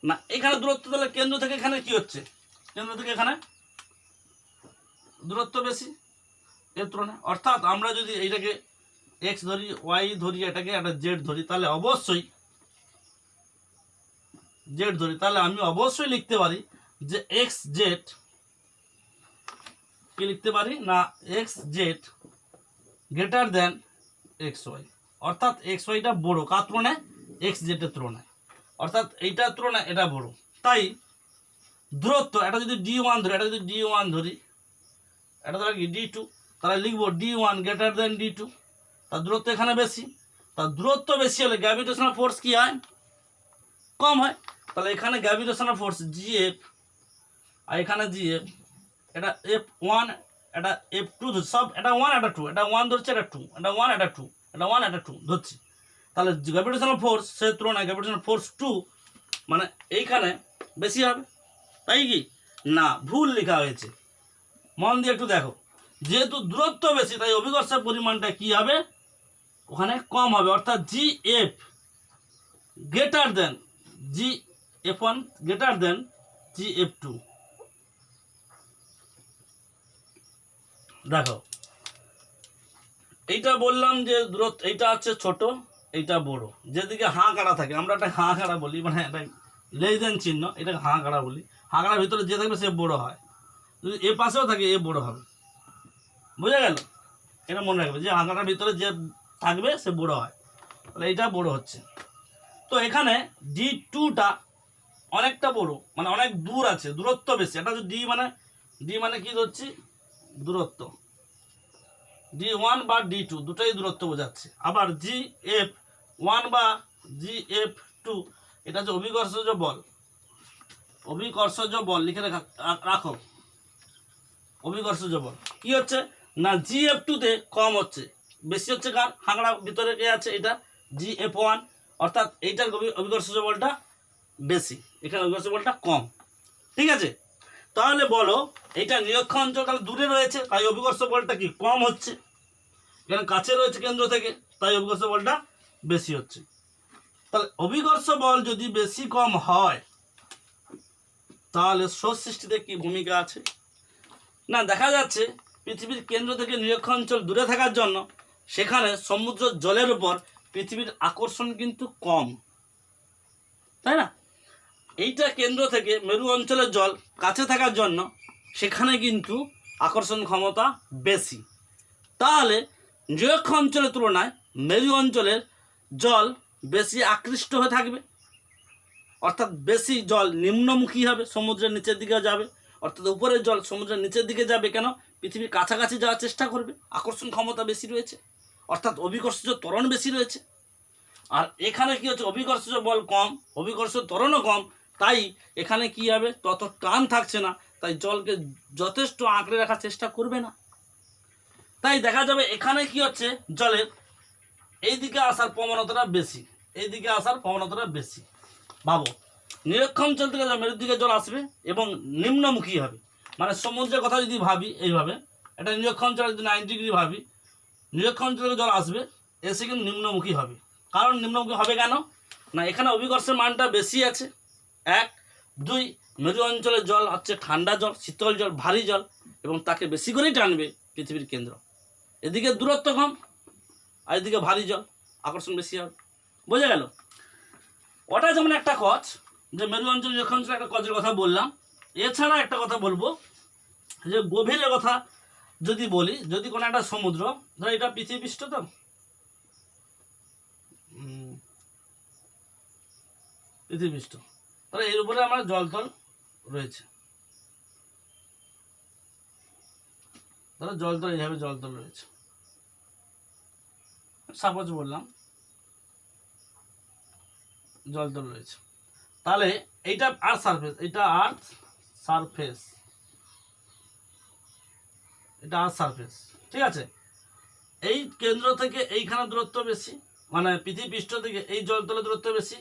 না, এখানে দূরত্ব তাহলে কেন্দ্র থেকে এখানে কি হচ্ছে, কেন্দ্র থেকে এখানে দূরত্ব বেশি এর তুলনায়। অর্থাৎ আমরা যদি এইটাকে এক্স ধরি, ওয়াই ধরি, এটাকে একটা জেড ধরি, তাহলে অবশ্যই জেড ধরি, তাহলে আমি অবশ্যই লিখতে পারি যে এক্স জেড, কি লিখতে পারি না X Z greater than X Y. অর্থাৎ এক্স ওয়াইটা বড়ো কার তুলনায়, এক্স জেডের তুলনায়, অর্থাৎ এইটার তুলনায় এটা বড়। তাই দূরত্ব এটা যদি D1 ধরি, এটা যদি D1 ধরি, এটা ধরো কি D2, তাহলে লিখবো D1 গ্রেটার দেন D2। তার দূরত্ব এখানে বেশি, তার দূরত্ব বেশি হলে গ্র্যাভিটেশনাল ফোর্স কি হয়, কম হয়। তাহলে এখানে গ্র্যাভিটেশনাল ফোর্স GF আর এখানে GF, এটা F1 এটা F2 ধরছি, সব এটা 1 এটা 2, এটা 1 ধরছে, এটা 2, এটা 1 এটা 2, এটা 1 এটা 2 ধরছি। তাহলে গ্র্যাভিটেশনাল ফোর্স সে তুলনায় গ্র্যাভিটেশনাল ফোর্স 2 মানে এইখানে বেশি হবে। তাই কি না, ভুল লেখা হয়েছে, মন দিয়ে একটু দেখো। যেহেতু দূরত্ব বেশি তাই অভিকর্ষের পরিমাণটা কি হবে, ওখানে কম হবে। অর্থাৎ GF greater than GF1 greater than GF2। দেখো এইটা বললাম যে দূরত্ব, এইটা হচ্ছে ছোট, এইটা বড়, যেদিকে হাঁ কাটা থাকে, আমরা একটা হাঁ কাটা বলি, মানে একটা লেজেন চিহ্ন, এটাকে হাঁ কাটা বলি। হাঁ কাটার ভিতরে যে থাকবে সে বড় হয়, যদি এ পাশেও থাকে এ বড় হবে, বুঝা গেল? এটা মনে রাখবে যে হাঁ কাটার ভিতরে যে থাকবে সে বড় হয়, তাহলে এইটা বড় হচ্ছে। তো এখানে D2টা অনেকটা বড়, মানে অনেক দূর আছে, দূরত্ব বেশি। এটা হচ্ছে ডি মানে কি ধরছি? দূরত্ব। D1 বা D2 দুটোই দূরত্ব বোঝাচ্ছে। আবার GF1 বা GF2 এটা হচ্ছে অভিকর্ষজ বল। অভিকর্ষজ বল লিখে রাখো। অভিকর্ষজ বল কি হচ্ছে না, GF2তে কম হচ্ছে, বেশি হচ্ছে কার? হাঁকড়া ভিতরে কে আছে? এটা GF1, অর্থাৎ এইটার অভিকর্ষজ বলটা বেশি, এখানে অভিকর্ষজ বলটা কম। ঠিক আছে, তাহলে বলো এইটা নিরক্ষীয় অঞ্চল তাহলে দূরে রয়েছে, তাই অভিকর্ষ বলটা কি কম হচ্ছে। এখানে কাছে রয়েছে কেন্দ্র থেকে, তাই অভিকর্ষ বলটা বেশি হচ্ছে। তাহলে অভিকর্ষ বল যদি বেশি কম হয় তাহলে স্রোত সৃষ্টিতে কি ভূমিকা আছে? না, দেখা যাচ্ছে পৃথিবীর কেন্দ্র থেকে নিরক্ষীয় অঞ্চল দূরে থাকার জন্য সেখানে সমুদ্র জলের উপর পৃথিবীর আকর্ষণ কিন্তু কম, তাই না? এইটা কেন্দ্র থেকে মেরু অঞ্চলের জল কাছে থাকার জন্য সেখানে কিন্তু আকর্ষণ ক্ষমতা বেশি। তাহলে নিরক্ষীয় অঞ্চলের তুলনায় মেরু অঞ্চলের জল বেশি আকৃষ্ট হয়ে থাকবে, অর্থাৎ বেশি জল নিম্নমুখী হবে, সমুদ্রের নিচের দিকে যাবে। অর্থাৎ উপরের জল সমুদ্রের নিচের দিকে যাবে কেন? পৃথিবীর কাছাকাছি যাওয়ার চেষ্টা করবে, আকর্ষণ ক্ষমতা বেশি রয়েছে, অর্থাৎ অভিকর্ষজ ত্বরণ বেশি রয়েছে। আর এখানে কি হচ্ছে? অভিকর্ষজ বল কম, অভিকর্ষজ ত্বরণও কম, তাই এখানে কি হবে? তত টান থাকছে না, তাই জলকে যথেষ্ট আঁকড়ে রাখার চেষ্টা করবে না। তাই দেখা যাবে এখানে কি হচ্ছে? জলের এইদিকে আসার প্রবণতাটা বেশি, এইদিকে আসার প্রবণতাটা বেশি। ভাবো, নিরক্ষীয় অঞ্চল থেকে মেরুর দিকে জল আসবে এবং নিম্নমুখী হবে, মানে সমুদ্রের কথা যদি ভাবি এইভাবে, এটা নিরক্ষীয় অঞ্চলে যদি 90 ডিগ্রি ভাবি, নিরক্ষীয় অঞ্চল থেকে জল আসবে, এসে কিন্তু নিম্নমুখী হবে। কারণ নিম্নমুখী হবে কেন? না, এখানে অভিকর্ষের মানটা বেশি আছে, 1, 2, মেরু অঞ্চলের জল হচ্ছে ঠান্ডা জল, শীতল জল, ভারী জল, এবং তাকে বেশি করেই টানবে পৃথিবীর কেন্দ্র। এদিকে দূরত্ব কম আর এদিকে ভারী জল, আকর্ষণ বেশি হবে। বোঝা গেল? ওটা যেমন একটা কজ, যে মেরু অঞ্চল নিরক্ষীয় অঞ্চলে একটা কজের কথা বললাম। এছাড়া একটা কথা বলবো, যে গভীরের কথা যদি বলি, যদি কোনো একটা সমুদ্র, ধর এটা পৃথিবীপৃষ্ঠ, তো পৃথিবীপৃষ্ঠ, তাহলে এর উপরে আমার জলতল রয়েছে, ধরো জলতল এইভাবে জলতল রয়েছে, সাপোজ বললাম জলতল রয়েছে। তাহলে এইটা আর্থ সারফেস, এটা আর্থ সারফেস, এটা আর্থ সারফেস। ঠিক আছে, এই কেন্দ্র থেকে এইখানে দূরত্ব বেশি, মানে পৃথিবী পৃষ্ঠ থেকে এই জলতলের দূরত্ব বেশি,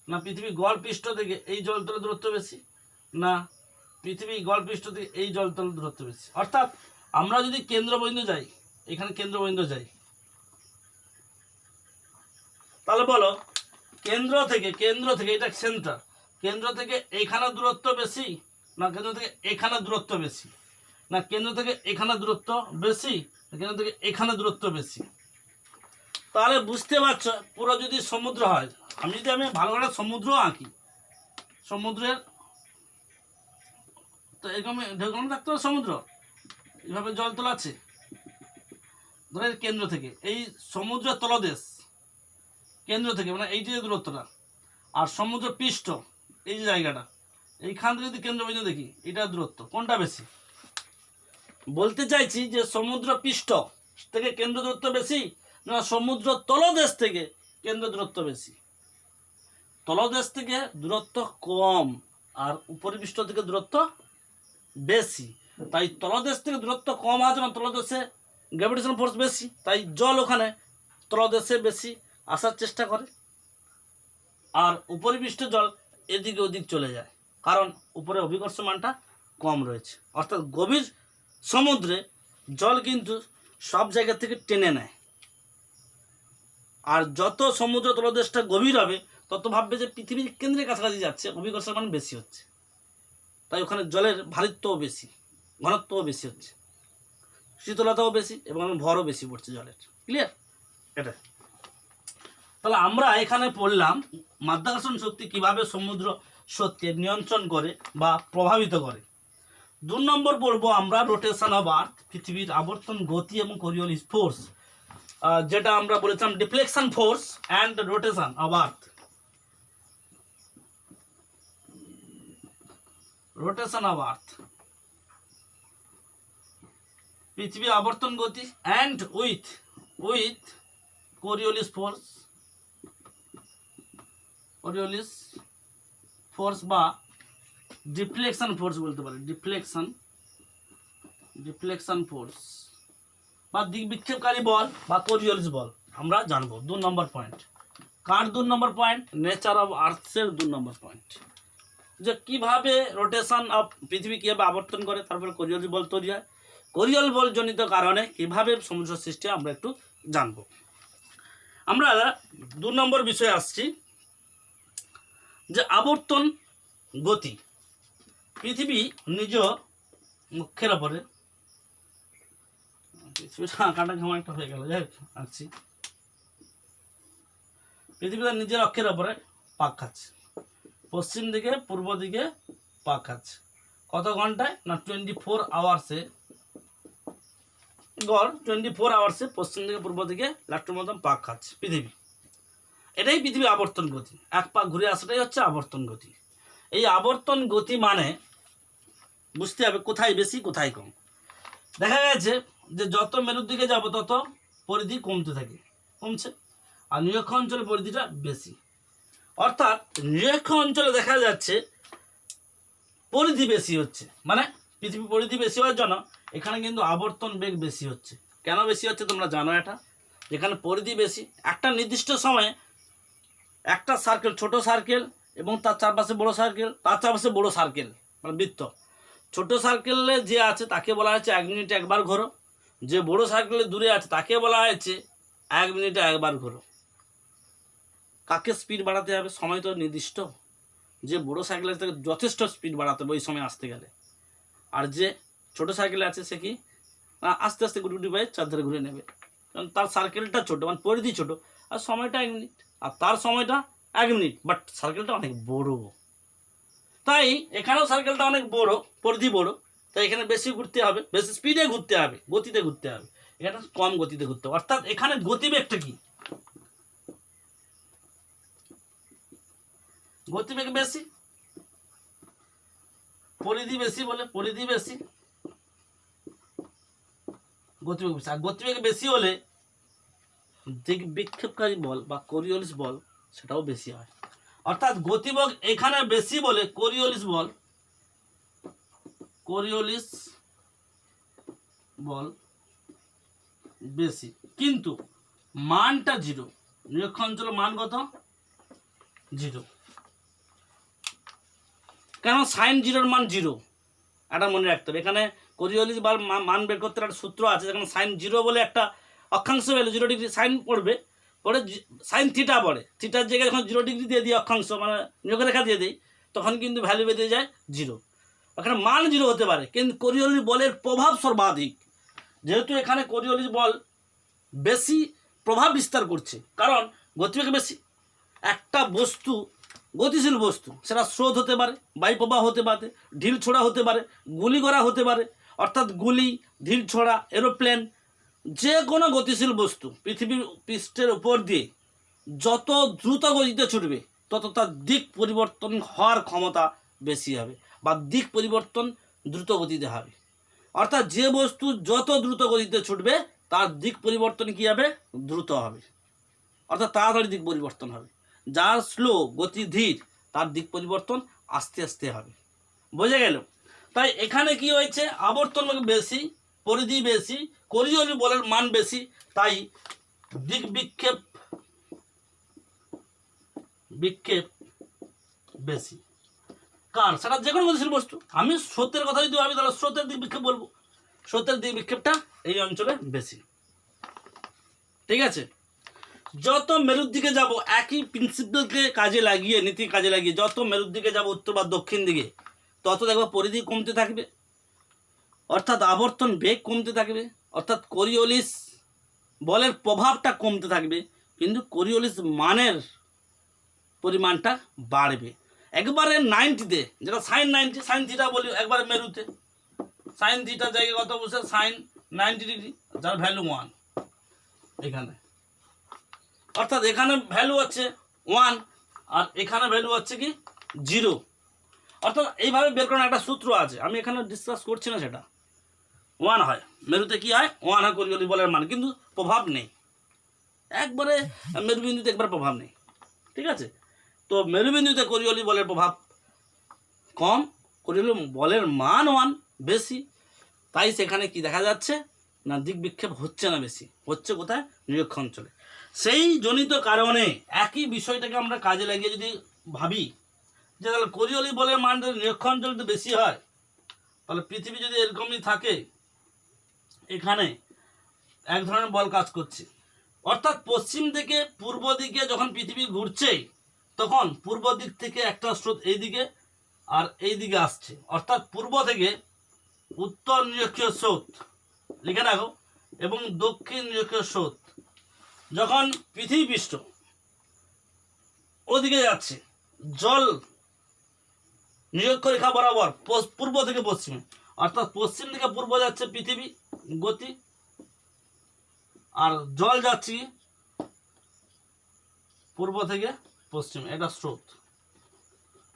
না পৃথিবী গড় পৃষ্ঠ থেকে এই জলতলের দূরত্ব বেশি, না পৃথিবী গড় পৃষ্ঠ থেকে এই জলতলের দূরত্ব বেশি। অর্থাৎ আমরা যদি কেন্দ্রবিন্দু যাই, এখানে কেন্দ্রবিন্দু যাই, তাহলে বলো কেন্দ্র থেকে এটা সেন্টার, কেন্দ্র থেকে এইখানে দূরত্ব বেশি, না কেন্দ্র থেকে এখানে দূরত্ব বেশি, না কেন্দ্র থেকে এখানে দূরত্ব বেশি, না কেন্দ্র থেকে এখানে দূরত্ব বেশি। তাহলে বুঝতে পারছো, পুরো যদি সমুদ্র হয়, আমি ভালো করে সমুদ্র আঁকি, সমুদ্রের তো এরকম ঢেউকম থাকতে হবে, সমুদ্র এইভাবে জলতল আছে, ধরো কেন্দ্র থেকে এই সমুদ্রের তলদেশ, কেন্দ্র থেকে মানে এই যে দূরত্বটা, আর সমুদ্র পৃষ্ঠ এই যে জায়গাটা, এইখান থেকে যদি কেন্দ্রবিন্দু দেখি, এটা দূরত্ব কোনটা বেশি? বলতে চাইছি যে সমুদ্র পৃষ্ঠ থেকে কেন্দ্র দূরত্ব বেশি, না সমুদ্র তলদেশ থেকে কেন্দ্র দূরত্ব বেশি? তলদেশ থেকে দূরত্ব কম আর উপরিপৃষ্ঠ থেকে দূরত্ব বেশি, তাই তলদেশ থেকে দূরত্ব কম আছে, মানে তলদেশে গ্র্যাভিটেশন ফোর্স বেশি, তাই জল ওখানে তলদেশে বেশি আসার চেষ্টা করে, আর উপরিপৃষ্ঠ জল এদিকে ওদিক চলে যায়, কারণ উপরে অভিকর্ষ মানটা কম রয়েছে। অর্থাৎ গভীর সমুদ্রে জল কিন্তু সব জায়গা থেকে টেনে নেয়, আর যত সমুদ্র তলদেশটা গভীর হবে তত ভাববে যে পৃথিবীর কেন্দ্রের কাছাকাছি যাচ্ছে, অভিকর্ষের মান বেশি হচ্ছে, তাই ওখানে জলের ভারিত্বও বেশি, ঘনত্বও বেশি হচ্ছে, শীতলতাও বেশি এবং ভরও বেশি পড়ছে জলের। ক্লিয়ার? এটা তাহলে আমরা এখানে পড়লাম মাধ্যাকর্ষণ শক্তি কিভাবে সমুদ্র স্রোতকে নিয়ন্ত্রণ করে বা প্রভাবিত করে। 2 নম্বর পড়বো আমরা রোটেশন অফ আর্থ, পৃথিবীর আবর্তন গতি এবং কোরিওলিস ফোর্স, যেটা আমরা বলেছিলাম deflection force and rotation of earth. Rotation of earth, পৃথিবীর আবর্তন গতি অ্যান্ড উইথ কোরিওলিস ফোর্স বা ডিফ্লেকশন ফোর্স বলতে পারি, ডিফ্লেকশন ফোর্স বা দিক বিক্ষেপকারী বল বা কোরিওলিস বল আমরা জানবো। 2 নম্বর পয়েন্ট। কার 2 নম্বর পয়েন্ট? নেচার অফ আর্থসের 2 নম্বর পয়েন্ট, যে কিভাবে রোটেশন অফ পৃথিবী কীভাবে আবর্তন করে, তারপরে কোরিওলিস বল তৈরি হয়, কোরিওল বল জনিত কারণে কিভাবে সমুদ্র সৃষ্টি আমরা একটু জানবো। আমরা 2 নম্বর বিষয়ে আসছি, যে আবর্তন গতি। পৃথিবী নিজ মুখের ওপরে, কাটা ঘামা একটা হয়ে গেল, যাই হোক আসছি। পৃথিবীতে নিজের অক্ষের ওপরে পাক খাচ্ছে, পশ্চিম দিকে পূর্ব দিকে পাক খাচ্ছে। কত ঘন্টায়? না 24 আওয়ার্সে, গড় 24 আওয়ার্সে পশ্চিম দিকে পূর্ব দিকে লাট্টুর মতন পাক খাচ্ছে পৃথিবী। এটাই পৃথিবী আবর্তন গতি, এক পাক ঘুরে আসাটাই হচ্ছে আবর্তন গতি। এই আবর্তন গতি মানে বুঝতে হবে কোথায় বেশি কোথায় কম। দেখা গেছে যে যত মেরুর দিকে যাব তত পরিধি কমছে, আর নিরক্ষ অঞ্চলের পরিধিটা বেশি। অর্থাৎ নিরক্ষ অঞ্চলে দেখা যাচ্ছে পরিধি বেশি হচ্ছে, মানে পৃথিবী পরিধি বেশি হওয়ার জন্য এখানে কিন্তু আবর্তন বেগ বেশি হচ্ছে। কেন বেশি হচ্ছে তোমরা জানো এটা? যেখানে পরিধি বেশি, একটা নির্দিষ্ট সময়ে একটা সার্কেল, ছোট সার্কেল এবং তার চারপাশে বড় সার্কেল, তার চারপাশে বড় সার্কেল মানে বৃত্ত। ছোট সার্কেলে যে আছে তাকে বলা হয়েছে 1 মিনিটে একবার ঘোরো, যে বড় সার্কেলে দূরে আছে তাকে বলা হয়েছে 1 মিনিটে একবার ঘোরো। কাকে স্পিড বাড়াতে হবে? সময় তো নির্দিষ্ট, যে বড় সাইকেলের থেকে যথেষ্ট স্পিড বাড়াতে হবে ওই সময় আসতে গেলে, আর যে ছোট সাইকেলে আছে সে কি আস্তে আস্তে গুটি পায়ে চারধারে ঘুরে নেবে, কারণ তার সার্কেলটা ছোট, মানে পরিধি ছোট, আর সময়টা 1 মিনিট, আর তার সময়টা 1 মিনিট, বাট সার্কেলটা অনেক বড়। তাই এখানেও সার্কেলটা অনেক বড়, পরিধি বড়, তাই এখানে বেশি ঘুরতে হবে, বেশি স্পিডে ঘুরতে হবে, গতিতে ঘুরতে হবে, এখানে কম গতিতে ঘুরতে হবে। অর্থাৎ এখানে গতিবেগটা কি? গতিবেগ বেশি, পরিধি বেশি বলে পরিধি বেশি, গতিবেগ বেশি। আর গতিবেগ বেশি হলে দিক বিক্ষেপকারী বল বা কোরিওলিস বল সেটাও বেশি হয়। অর্থাৎ গতিবেগ এখানে বেশি বলে কোরিওলিস বল বেশি, কিন্তু মানটা 0। নিরক্ষ অঞ্চলের মান কত? 0। কেন? সাইন 0-র মান 0, এটা মনে রাখতে হবে। এখানে কোরিওলিস বল মান বের করতে একটা সূত্র আছে, যেখানে সাইন 0 বলে একটা অক্ষাংশ ভ্যালু 0 ডিগ্রি সাইন পড়বে, পরে সাইন থিটা পড়ে, থিটার জায়গায় যখন 0 ডিগ্রি দিয়ে দিই অক্ষাংশ, মানে নিরক্ষরেখা দিয়ে দিই, তখন কিন্তু ভ্যালু বেঁধে যায় 0। এখানে মান 0 হতে পারে, কিন্তু কোরিওলিস বলের প্রভাব সর্বাধিক, যেহেতু এখানে কোরিওলিস বল বেশি প্রভাব বিস্তার করছে, কারণ গতিবেগ বেশি। একটা বস্তু, গতিশীল বস্তু, সেটা স্রোত হতে পারে, বায়ু প্রবাহ হতে পারে, ঢিল ছোড়া হতে পারে, গুলি করা হতে পারে, অর্থাৎ গুলি, ঢিল ছোড়া, এরোপ্লেন, যে কোনো গতিশীল বস্তু পৃথিবীর পৃষ্ঠের উপর দিয়ে যত দ্রুত গতিতে ছুটবে তত তার দিক পরিবর্তন হওয়ার ক্ষমতা বেশি হবে, বা দিক পরিবর্তন দ্রুত গতিতে হবে। অর্থাৎ যে বস্তু যত দ্রুত গতিতে ছুটবে তার দিক পরিবর্তন কী হবে? দ্রুত হবে, অর্থাৎ তাড়াতাড়ি দিক পরিবর্তন হবে। যার স্লো, গতি ধীর, তার দিক পরিবর্তন আস্তে আস্তে হবে। বোঝা গেল? তাই এখানে কি হয়েছে? আবর্তন বেশি, পরিধি বেশি, কোরিওলিস বলের মান বেশি, তাই দিক বিক্ষেপ বেশি। কার? সেটা যে কোনো গতিশীল বস্তু। আমি স্রোতের কথা যদি ভাবি তাহলে স্রোতের দিক বিক্ষেপ বলবো, স্রোতের দিক বিক্ষেপটা এই অঞ্চলে বেশি। ঠিক আছে? যত মেরুর দিকে যাব, একই প্রিন্সিপালকে কাজে লাগিয়ে, নীতি কাজে লাগিয়ে যত মেরুর দিকে যাব, উত্তর বা দক্ষিণ দিকে, তত দেখবো পরিধি কমতে থাকবে, অর্থাৎ আবর্তন বেগ কমতে থাকবে, অর্থাৎ কোরিওলিস বলের প্রভাবটা কমতে থাকবে, কিন্তু কোরিওলিস মানের পরিমাণটা বাড়বে। একবারে 90-তে, যেটা সাইন 90, সাইন থিটা বলি, একবারে মেরুতে সাইন থিটার জায়গায় কত বসে সাইন 90 ডিগ্রি, যার ভ্যালু 1 এখানে, অর্থাৎ এখানে ভ্যালু হচ্ছে 1 আর এখানে ভ্যালু হচ্ছে কি 0। অর্থাৎ এইভাবে বের করার একটা সূত্র আছে, আমি এখানে ডিসকাস করছি না। সেটা 1 হয় মেরুতে, কি হয় 1 হয় কোরিওলিস বলের মান, কিন্তু প্রভাব নেই একবারে মেরুবিন্দুতে, একবার প্রভাব নেই। ঠিক আছে, তো মেরুবিন্দুতে কোরিওলিস বলের প্রভাব কম, কোরিওলিস বলের মান 1 বেশি, তাই সেখানে কি দেখা যাচ্ছে না দিক বিক্ষেপ হচ্ছে না, বেশি হচ্ছে কোথায় নিরক্ষ অঞ্চলে। সেই জনিত কারণে একই বিষয়টাকে আমরা কাজে লাগিয়ে যদি ভাবি যে তাহলে কোরিওলিস বলের মান যদি নিরক্ষ অঞ্চলে তো বেশি হয়, তাহলে পৃথিবী যদি এরকমই থাকে, এখানে এক ধরনের বল কাজ করছে, অর্থাৎ পশ্চিম থেকে পূর্ব দিকে যখন পৃথিবী ঘুরছে তখন পূর্ব দিক থেকে একটা স্রোত এইদিকে আর এই দিকে আসছে, অর্থাৎ পূর্ব থেকে উত্তর নিরক্ষীয় স্রোত লিখে রাখো এবং দক্ষিণ নিরক্ষীয় স্রোত যখন পৃথিবী পৃষ্ঠ ওদিকে যাচ্ছে, জল নিরক্ষরেখা বরাবর পূর্ব থেকে পশ্চিমে, অর্থাৎ পশ্চিম থেকে পূর্ব যাচ্ছে পৃথিবী গতি, আর জল যাচ্ছে পূর্ব থেকে পশ্চিমে, এটা স্রোত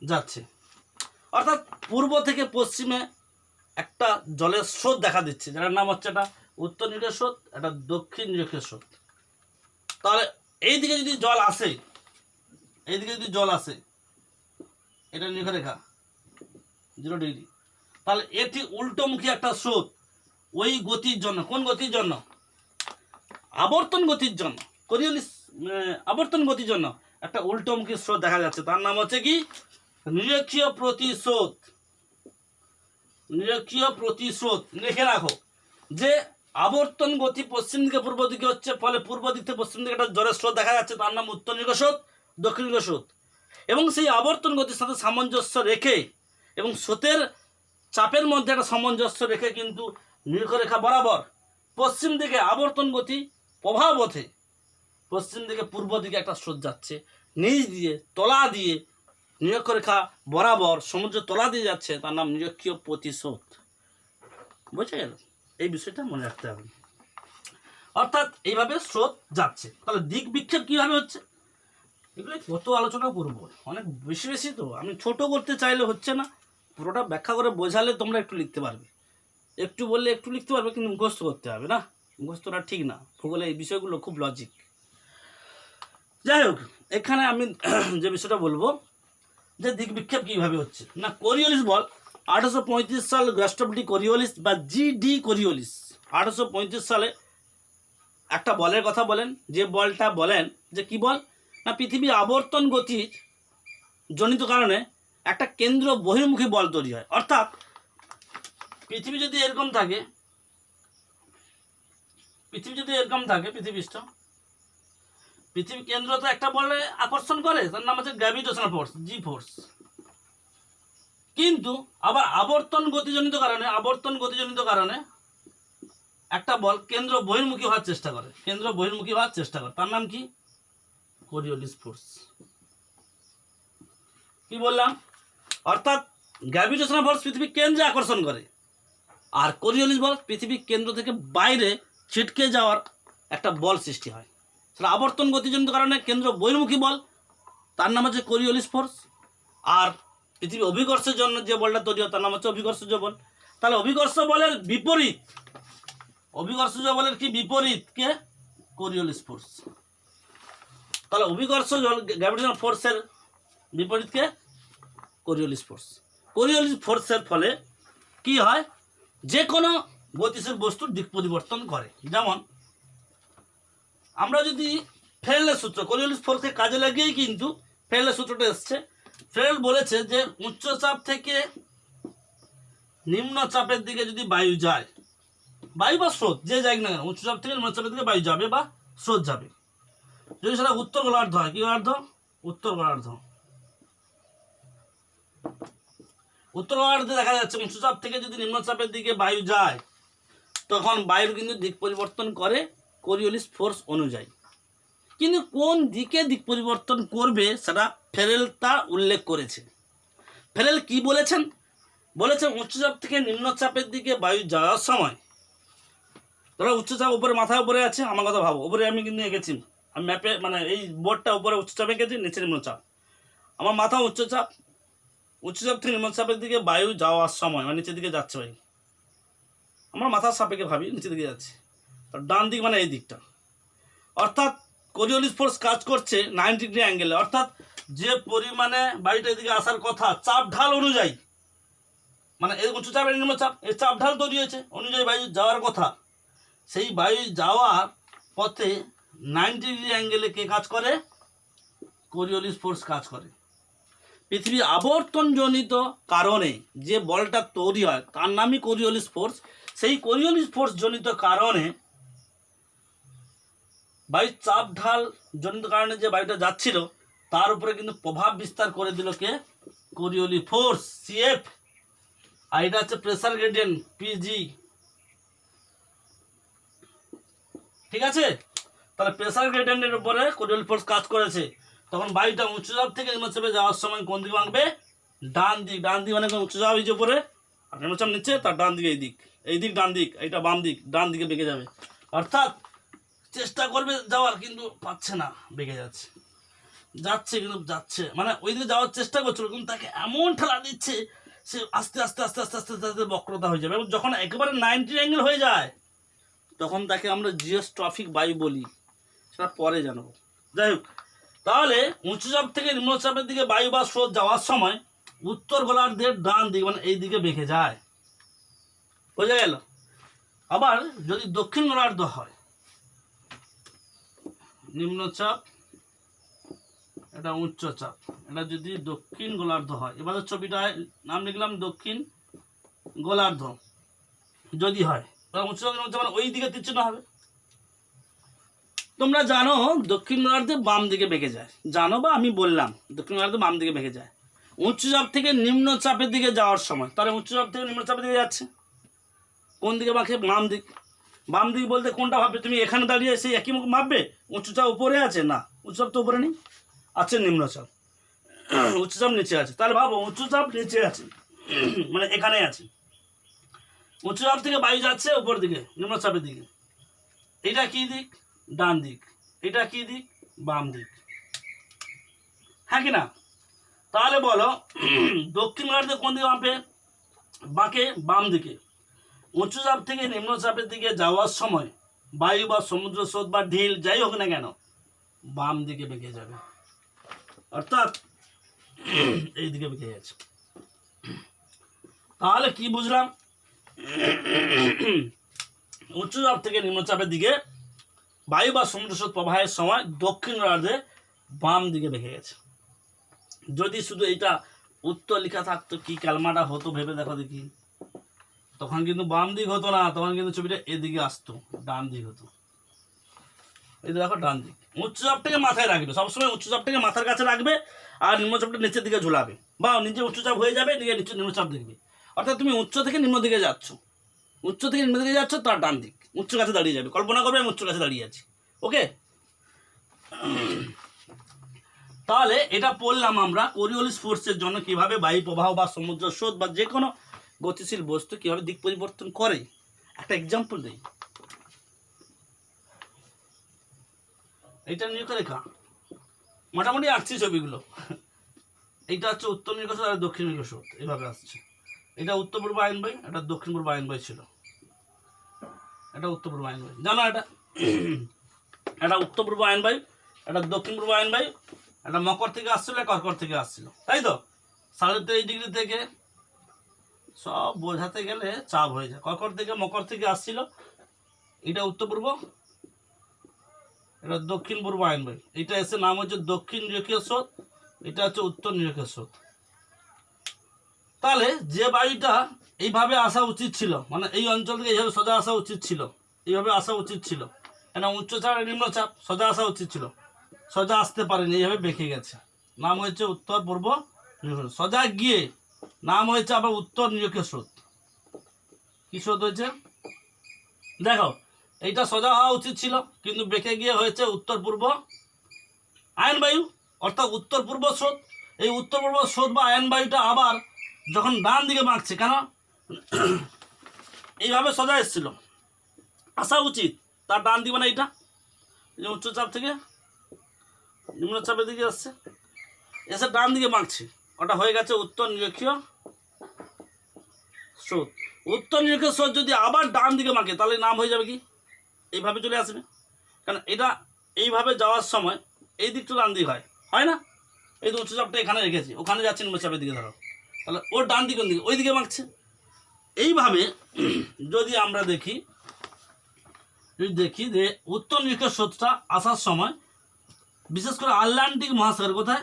যাচ্ছে, অর্থাৎ পূর্ব থেকে পশ্চিমে একটা জলের স্রোত দেখা দিচ্ছে, যার নাম হচ্ছে এটা উত্তর নিরক্ষীয় স্রোত, এটা দক্ষিণ নিরক্ষীয় স্রোত। তাহলে এইদিকে যদি জল আসে, এইদিকে যদি জল আসে, এটা নিরক্ষরেখা 0 ডিগ্রি, তাহলে এটি উল্টোমুখী একটা স্রোত ওই গতির জন্য, কোন গতির জন্য আবর্তন গতির জন্য, কোরিওলিস আবর্তন গতির জন্য একটা উল্টোমুখী স্রোত দেখা যাচ্ছে, তার নাম হচ্ছে কি নিরক্ষীয় প্রতিস্রোত। নিরক্ষীয় প্রতিস্রোত লিখে রাখো যে আবর্তন গতি পশ্চিম দিকে পূর্ব দিকে হচ্ছে, ফলে পূর্ব দিক থেকে পশ্চিম দিকে একটা জলের স্রোত দেখা যাচ্ছে, তার নাম উত্তর নিরক্ষীয় স্রোত, দক্ষিণ নিরক্ষীয় স্রোত। এবং সেই আবর্তন গতির সাথে সামঞ্জস্য রেখে এবং স্রোতের চাপের মধ্যে একটা সামঞ্জস্য রেখে কিন্তু নিরক্ষরেখা বরাবর পশ্চিম দিকে আবর্তন গতি প্রভাবপথে পশ্চিম দিকে পূর্ব দিকে একটা স্রোত যাচ্ছে, নিচ দিয়ে তলা দিয়ে নিরক্ষরেখা বরাবর সমুদ্র তলা দিয়ে যাচ্ছে, তার নাম নিরক্ষীয় প্রতিস্রোত। বুঝে গেল? এই বিষয়টা মনে রাখতে হবে। অর্থাৎ এইভাবে স্রোত যাচ্ছে। তাহলে দিক বিক্ষেপ কীভাবে হচ্ছে এগুলো কত আলোচনা করবো, অনেক বেশি বেশি, তো আমি ছোট করতে চাইলে হচ্ছে না, পুরোটা ব্যাখ্যা করে বোঝালে তোমরা একটু লিখতে পারবে, একটু বললে একটু লিখতে পারবে, কিন্তু মুখস্থ করতে হবে না, মুখস্থটা ঠিক না, ভূগোলে এই বিষয়গুলো খুব লজিক। যাই হোক, এখানে আমি যে বিষয়টা বলবো যে দিক বিক্ষেপ কীভাবে হচ্ছে না, কোরিওলিস বল 1835 সাল গ্রাস্টবডি কোরিওলিস বা জিডি কোরিওলিস 1835 সালে একটা বলের কথা বলেন, যে বলটা বলেন যে কি বল না পৃথিবী আবর্তন গতির জনিত কারণে একটা কেন্দ্র বহির্মুখী বল তৈরি হয়। অর্থাৎ পৃথিবী যদি এরকম থাকে, পৃথিবী কেন্দ্র তো একটা বলে আকর্ষণ করে, তার নাম হচ্ছে গ্র্যাভিটেশনাল ফোর্স, জি ফোর্স। কিন্তু আবার আবর্তন গতিজনিত কারণে একটা বল কেন্দ্র বহির্মুখী হওয়ার চেষ্টা করে, তার নাম কি কোরিওলিস ফোর্স। কি বললাম? অর্থাৎ গ্র্যাভিটেশনাল ফোর্স পৃথিবীর কেন্দ্রে আকর্ষণ করে, আর কোরিওলিস বল পৃথিবীর কেন্দ্র থেকে বাইরে ছিটকে যাওয়ার একটা বল সৃষ্টি হয়। সেটা আবর্তন গতিজনিত কারণে কেন্দ্র বহির্মুখী বল, তার নাম হচ্ছে কোরিওলিস ফোর্স। আর পৃথিবী অভিকর্ষের জন্য যে বলটা তৈরি হয় তার নাম হচ্ছে অভিকর্ষজ বল। তাহলে অভিকর্ষ বলের কি বিপরীত কে? Coriolis force. তাহলে অভিকর্ষ গ্র্যাভিটেশনাল ফোর্সের বিপরীত কে? কোরিওলিস ফোর্সের ফলে কি হয়, যে কোনো গতিশীল বস্তুর দিক পরিবর্তন করে। যেমন আমরা যদি ফ্রেনেলের সূত্র, কোরিওলিস ফোর্সকে কাজে লাগিয়েই কিন্তু ফ্রেনেলের সূত্রটা এসছে। ফ্রেনেল বলেছে যে উচ্চচাপ থেকে নিম্ন চাপের দিকে যদি বায়ু যায়, বায়ু বা স্রোত যে যাই না কেন, উচ্চচাপ থেকে নিম্ন চাপের দিকে বায়ু যাবে বা স্রোত যাবে, যদি সেটা উত্তর গোলার্ধ হয়, কি গোলার্ধ? উত্তর গোলার্ধে দেখা যাচ্ছে উচ্চচাপ থেকে যদি নিম্নচাপের দিকে বায়ু যায়, তখন বায়ুর কিন্তু দিক পরিবর্তন করে কোরিওলিস ফোর্স অনুযায়ী। কিন্তু কোন দিকে দিক পরিবর্তন করবে সেটা ফেরেল তা উল্লেখ করেছে। ফেরেল কি বলেছেন? বলেছেন উচ্চচাপ থেকে নিম্নচাপের দিকে বায়ু যাওয়ার সময়, ধরো উচ্চচাপ উপরে মাথার উপরে আছে, আমার কথা ভাবো, উপরে আমি কিন্তু এঁকেছি, আমি ম্যাপে মানে এই বোর্ডটা উপরে উচ্চচাপ এঁকেছি, নিচে নিম্নচাপ, আমার মাথা উচ্চচাপ, উচ্চচাপ থেকে নিম্নচাপের দিকে বায়ু যাওয়ার সময় মানে নিচের দিকে যাচ্ছে বায়ু, আমার মাথার সাপেক্ষে ভাবি নিচের দিকে যাচ্ছে, তো ডান দিক মানে এই দিকটা, অর্থাৎ কোরিওলিস ফোর্স কাজ করছে 90 ডিগ্রি অ্যাঙ্গেলে, অর্থাৎ যে পরিমাণে বায়ুটা এদিকে আসার কথা চাপ ঢাল অনুযায়ী, মানে এই উচ্চচাপ আর নিম্নচাপ এই চাপ ঢাল তৈরি হয়েছে অনুযায়ী বায়ু যাওয়ার কথা, সেই বায়ু যাওয়ার পথে 90 ডিগ্রি অ্যাঙ্গেলে কে কাজ করে? কোরিওলিস ফোর্স কাজ করে। পৃথিবী আবর্তনজনিত কারণে যে বলটা তৈরি হয় তার নামই কোরিওলিস ফোর্স। সেই কোরিওলিস ফোর্স জনিত কারণে বায়ুর চাপ ঢাল জনিত কারণে যে বায়ুটা যাচ্ছিল তার উপরে কিন্তু প্রভাব বিস্তার করে দিল কে? Coriolis force, CF. আর এটা হচ্ছে প্রেসার গ্রেডিয়েন্ট, পিজি। ঠিক আছে, তাহলে প্রেসার গ্রেডিয়েন্টের উপরে কোরিওলিস ফোর্স কাজ করেছে। তখন বায়ুটা উচ্চচাপ থেকে নিম্নচাপে যাওয়ার সময় কোন দিকে বাঁকবে? ডান দিক। ডান দিক মানে উচ্চচাপ হয়েছে উপরে আর নিম্নচাপ নিচ্ছে, তার ডান দিকে এই দিক, এই দিক ডান দিক, এইটা বাম দিক, ডান দিকে বেঁকে যাবে। অর্থাৎ চেষ্টা করবে যাওয়ার কিন্তু পাচ্ছে না, বেঁকে যাচ্ছে, যাচ্ছে কিন্তু যাচ্ছে, মানে ওই দিকে যাওয়ার চেষ্টা করছিল কিন্তু তাকে এমন ঠেলা দিচ্ছে সে আস্তে আস্তে আস্তে আস্তে আস্তে আস্তে আস্তে বক্রতা হয়ে যাবে, এবং যখন একেবারে 90 অ্যাঙ্গেল হয়ে যায় তখন তাকে আমরা জিওস্ট্রফিক বায়ু বলি, সেটা পরে জানাবো। যাই হোক, তাহলে উচ্চচাপ থেকে নিম্নচাপের দিকে বায়ু বা স্রোত যাওয়ার সময় উত্তর গোলার্ধের ডান দিক মানে এই দিকে বেঁকে যায়, বোঝা গেল। আবার যদি দক্ষিণ গোলার্ধ হয়, নিম্নচাপ এটা উচ্চচাপ, এটা যদি দক্ষিণ গোলার্ধ হয়, এবার ছবিটায় নাম লিখলাম দক্ষিণ গোলার্ধ যদি হয়, উচ্চচাপ মানে ওই দিকে তীর্যনা হবে। তোমরা জানো দক্ষিণ গোলার্ধে বাম দিকে বেঁকে যায়, জানো বা আমি বললাম দক্ষিণ গোলার্ধে বাম দিকে বেঁকে যায় উচ্চচাপ থেকে নিম্নচাপের দিকে যাওয়ার সময়। তাহলে উচ্চচাপ থেকে নিম্নচাপের দিকে যাচ্ছে, কোন দিকে বাঁকে? বাম দিক। বাম দিক বলতে কোনটা ভাববে তুমি? এখানে দাঁড়িয়ে সেই একই মুখ ভাববে? উচ্চচাপ উপরে আছে? না, উচ্চচাপ তো উপরে নেই, আছে নিম্নচাপ, উচ্চচাপ নিচে আছে। তাহলে ভাবো উচ্চচাপ নিচে আছে মানে এখানে আছে, উচ্চচাপ থেকে বায়ু যাচ্ছে উপর দিকে নিম্নচাপের দিকে, এটা কি দিক? ডান দিক। এটা কি দিক? বাম দিক, হ্যাঁ কি না? তাহলে বলো দক্ষিণ গোলার্ধে কোন দিকে বাঁকে? বাঁকে বাম দিকে। উচ্চচাপ থেকে নিম্নচাপের দিকে যাওয়ার সময় বায়ু বা সমুদ্র স্রোত বা ঢিল যাই হোক না কেন বাম দিকে বেঁকে যাবে, অর্থাৎ এই দিকে বেঁকে যাচ্ছে। তাহলে কি বুঝলাম? উচ্চচাপ থেকে নিম্নচাপের দিকে বায়ু বা সমুদ্র স্রোত প্রবাহের সময় দক্ষিণ গোলার্ধে বাম দিকে বেঁকে গেছে। যদি শুধু এটা উত্তর লেখা থাকতো কি ক্যালমাটা হতো ভেবে দেখো দেখি, তখন কিন্তু বাম দিক হতো না, তখন কিন্তু ছবিটা এদিকে আসতো, ডান দিক হতো। এই দেখো ডান দিক। উচ্চচাপটাকে মাথায় রাখবে, সবসময় উচ্চচাপটাকে মাথার কাছে রাখবে আর নিম্নচাপটা নিচের দিকে ঝুলাবে, বা নিচে উচ্চচাপ হয়ে যাবে দিকে নিচে নিম্নচাপ দেখবে। অর্থাৎ তুমি উচ্চ থেকে নিম্ন দিকে যাচ্ছ, উচ্চ থেকে নিম্ন দিকে যাচ্ছ, তার ডান দিক, উচ্চ কাছে দাঁড়িয়ে যাবে, কল্পনা করবে আমি উচ্চ কাছে দাঁড়িয়ে আছি। ওকে, তাহলে এটা পড়লাম আমরা কোরিওলিস ফোর্সের জন্য কিভাবে বায়ু প্রবাহ বা সমুদ্র স্রোত বা যে কোনো গতিশীল বস্তু কিভাবে দিক পরিবর্তন করে। একটা এক্সাম্পল দিই, এইটা নিরক্ষরেখা মোটামুটি আসছে ছবিগুলো, এইটা হচ্ছে উত্তর নিরক্ষ আর দক্ষিণ নিরক্ষ স্রোত, এইভাবে আসছে। এটা উত্তর পূর্ব আয়ন বায়ু, এটা দক্ষিণ পূর্ব আয়ন বায়ু ছিল, এটা উত্তর পূর্ব আয়ন বায়ু, জানো এটা এটা উত্তর পূর্ব আয়ন বায়ু, এটা দক্ষিণ পূর্ব আয়ন বায়ু, এটা মকর থেকে আসছিল, কর্কট থেকে আসছিল, তাই তো 23.5 ডিগ্রি থেকে সব বোঝাতে গেলে চাপ হয়ে যায়। কর্কট থেকে মকর থেকে আসছিল, এটা উত্তর পূর্ব, এটা দক্ষিণ পূর্ব আয়ন বায়ু, এটা এসে নাম হচ্ছে দক্ষিণ নিরক্ষীয় স্রোত, এটা হচ্ছে উত্তর নিরক্ষীয় স্রোত। তাহলে যে বায়ুটা এইভাবে আসা উচিত ছিল, মানে এই অঞ্চল থেকে এইভাবে সোজা আসা উচিত ছিল, এইভাবে আসা উচিত ছিল, এটা উচ্চচাপ নিম্নচাপ, সোজা আসা উচিত ছিল, সোজা আসতে পারেনি, এইভাবে বেঁকে গেছে, নাম হয়েছে উত্তর পূর্ব নিরক্ষীয়। সোজা গিয়ে নাম হয়েছে আবার উত্তর নিরক্ষীয় স্রোত। কি স্রোত হয়েছে দেখো, এইটা সোজা হওয়া উচিত ছিল কিন্তু বেঁকে গিয়ে হয়েছে উত্তর পূর্ব আয়ন বায়ু অর্থাৎ উত্তর পূর্ব স্রোত। এই উত্তর পূর্ব স্রোত বা আয়ন বায়ুটা আবার যখন ডান দিকে বাঁকছে, কেন এইভাবে সোজা এসেছিল, আসা উচিত তার ডান দিকে, মানে এইটা উচ্চচাপ থেকে নিম্নচাপের দিকে আসছে, এসে ডান দিকে বাঁকছে, ওটা হয়ে গেছে উত্তর নিরক্ষীয় স্রোত। উত্তর নিরক্ষীয় স্রোত যদি আবার ডান দিকে বাঁকে তাহলে নাম হয়ে যাবে কি, এইভাবে চলে আসবে। কারণ এটা এইভাবে যাওয়ার সময় এই দিকটা ডান দিক হয় না, এই তো উচ্চচাপটা এখানে রেখেছি, ওখানে যাচ্ছে নিম্নচাপের দিকে, ধরো তাহলে ওর ডান দিক কোন দিকে, ওই দিকে বাঁকছে। এইভাবে যদি আমরা দেখি যে উত্তর নিরক্ষীয় স্রোতটা আসার সময় বিশেষ করে আটলান্টিক মহাসাগর, কোথায়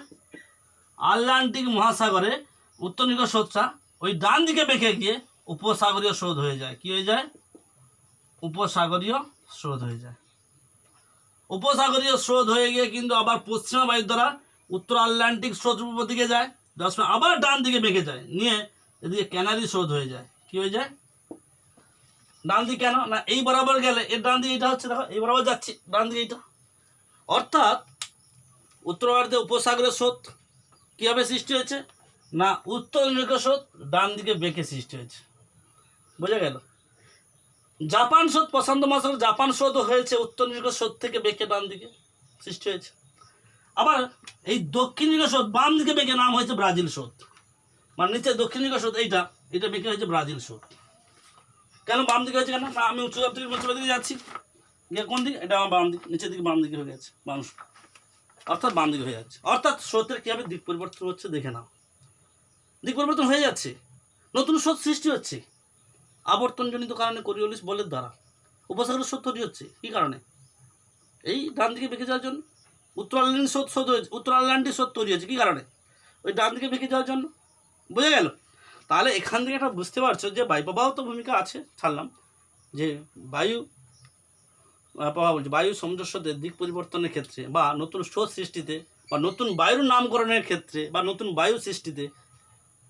আটলান্টিক মহাসাগরে উত্তর নিরক্ষীয় স্রোতটা ওই ডান দিকে বেঁকে গিয়ে উপসাগরীয় স্রোত হয়ে যায়। কি হয়ে যায়? উপসাগরীয় স্রোত হয়ে যায়। উপসাগরীয় স্রোত হয়ে গিয়ে কিন্তু আবার পশ্চিমা বায়ুর দ্বারা উত্তর আটলান্টিক স্রোত উপর দিকে যায়, যার সময় আবার ডান দিকে বেঁকে যায়, নিয়ে এদিকে ক্যানারি স্রোত হয়ে যায়। কি হয়ে যায়? ডান দিকে কেন না, এই বরাবর গেলে এর ডান দিকে এটা হচ্ছে, দেখো এই বরাবর যাচ্ছে ডান দিকে এইটা, অর্থাৎ উত্তর ভারতে উপসাগরের স্রোত কীভাবে সৃষ্টি হয়েছে না, উত্তর নিরক্ষীয় স্রোত ডান দিকে বেঁকে সৃষ্টি হয়েছে। বোঝা গেল? জাপান স্রোত, প্রশান্ত মহাসাগর জাপান স্রোত হয়েছে উত্তর নিরক্ষীয় স্রোত থেকে বেঁকে ডান দিকে সৃষ্টি হয়েছে। আবার এই দক্ষিণ নিরক্ষীয় স্রোত বাম দিকে বেঁকে নাম হয়েছে ব্রাজিল স্রোত, মানে নিচে দক্ষিণ নিরক্ষীয় স্রোত এটা বেঁকে হয়েছে ব্রাজিল স্রোত। কেন বাম দিকে হয়েছে? কেন না, আমি উচ্চচাপ থেকে নিম্নচাপের দিকে যাচ্ছি, গিয়ে কোন দিকে, এটা আমার বাম দিক, নিচের দিকে বাম দিকে হয়ে গেছে, মানুষ অর্থাৎ বাম দিকে হয়ে যাচ্ছে। অর্থাৎ স্রোতের কীভাবে দিক পরিবর্তন হচ্ছে দেখে নাও, দিক পরিবর্তন হয়ে যাচ্ছে, নতুন স্রোত সৃষ্টি হচ্ছে আবর্তনজনিত কারণে, কোরিওলিস বলের দ্বারা উপসাগরের স্রোত তৈরি হচ্ছে। কী কারণে? এই ডান দিকে বেঁকে যাওয়ার জন্য উত্তর আটলান্টিক স্রোত হয়েছে, উত্তর আটলান্টিক স্রোত তৈরি হয়েছে। কী কারণে? ওই ডান দিকে বেঁকে যাওয়ার জন্য। বোঝা গেল? তাহলে এখান থেকে একটা বুঝতে পারছো যে বায়ু প্রবাহ তো ভূমিকা আছে, ছাড়লাম যে বায়ু প্রবাহ বলছে, বায়ু সমুদ্র স্রোতের দিক পরিবর্তনের ক্ষেত্রে বা নতুন স্রোত সৃষ্টিতে বা নতুন বায়ুর নামকরণের ক্ষেত্রে বা নতুন বায়ু সৃষ্টিতে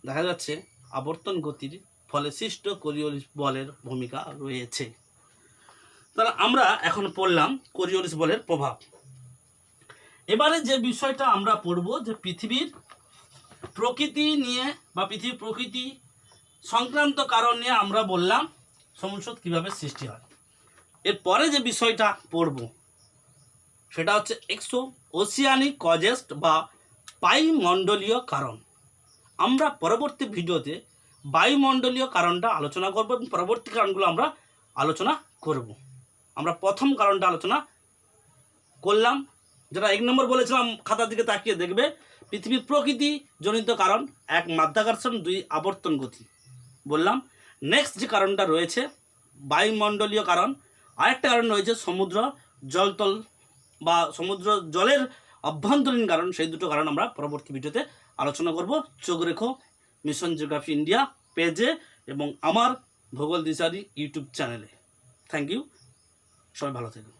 দেখা যাচ্ছে আবর্তন গতির ফলে সৃষ্ট কোরিওলিস বলের ভূমিকা রয়েছে। তাহলে আমরা এখন পড়লাম কোরিওলিস বলের প্রভাব। এবারে যে বিষয়টা আমরা পড়ব যে পৃথিবীর প্রকৃতি নিয়ে বা পৃথিবীর প্রকৃতি সংক্রান্ত কারণ নিয়ে আমরা বললাম সমুদ্র স্রোত কীভাবে সৃষ্টি হয়। এরপরে যে বিষয়টা পড়ব সেটা হচ্ছে ওসিয়ানিক কজেস বা বায়ুমণ্ডলীয় কারণ। আমরা পরবর্তী ভিডিওতে বায়ুমণ্ডলীয় কারণটা আলোচনা করব এবং পরবর্তী কারণগুলো আমরা আলোচনা করব। আমরা প্রথম কারণটা আলোচনা করলাম, যেটা 1 নম্বর বলেছিলাম, খাতার দিকে তাকিয়ে দেখবে, পৃথিবীর প্রকৃতি জনিত কারণ 1 মাধ্যাকর্ষণ, 2 আবর্তন গতি বললাম। নেক্সট যে কারণটা রয়েছে বায়ুমণ্ডলীয় কারণ, আরেকটা কারণ রয়েছে সমুদ্র জলতল বা সমুদ্র জলের অভ্যন্তরীণ কারণ। সেই দুটো কারণ আমরা পরবর্তী ভিডিওতে আলোচনা করব। চোখ রেখো মিশন জিওগ্রাফি ইন্ডিয়া পেজে এবং আমার ভূগোল দিশারি ইউটিউব চ্যানেলে। থ্যাংক ইউ, সবাই ভালো থেকো।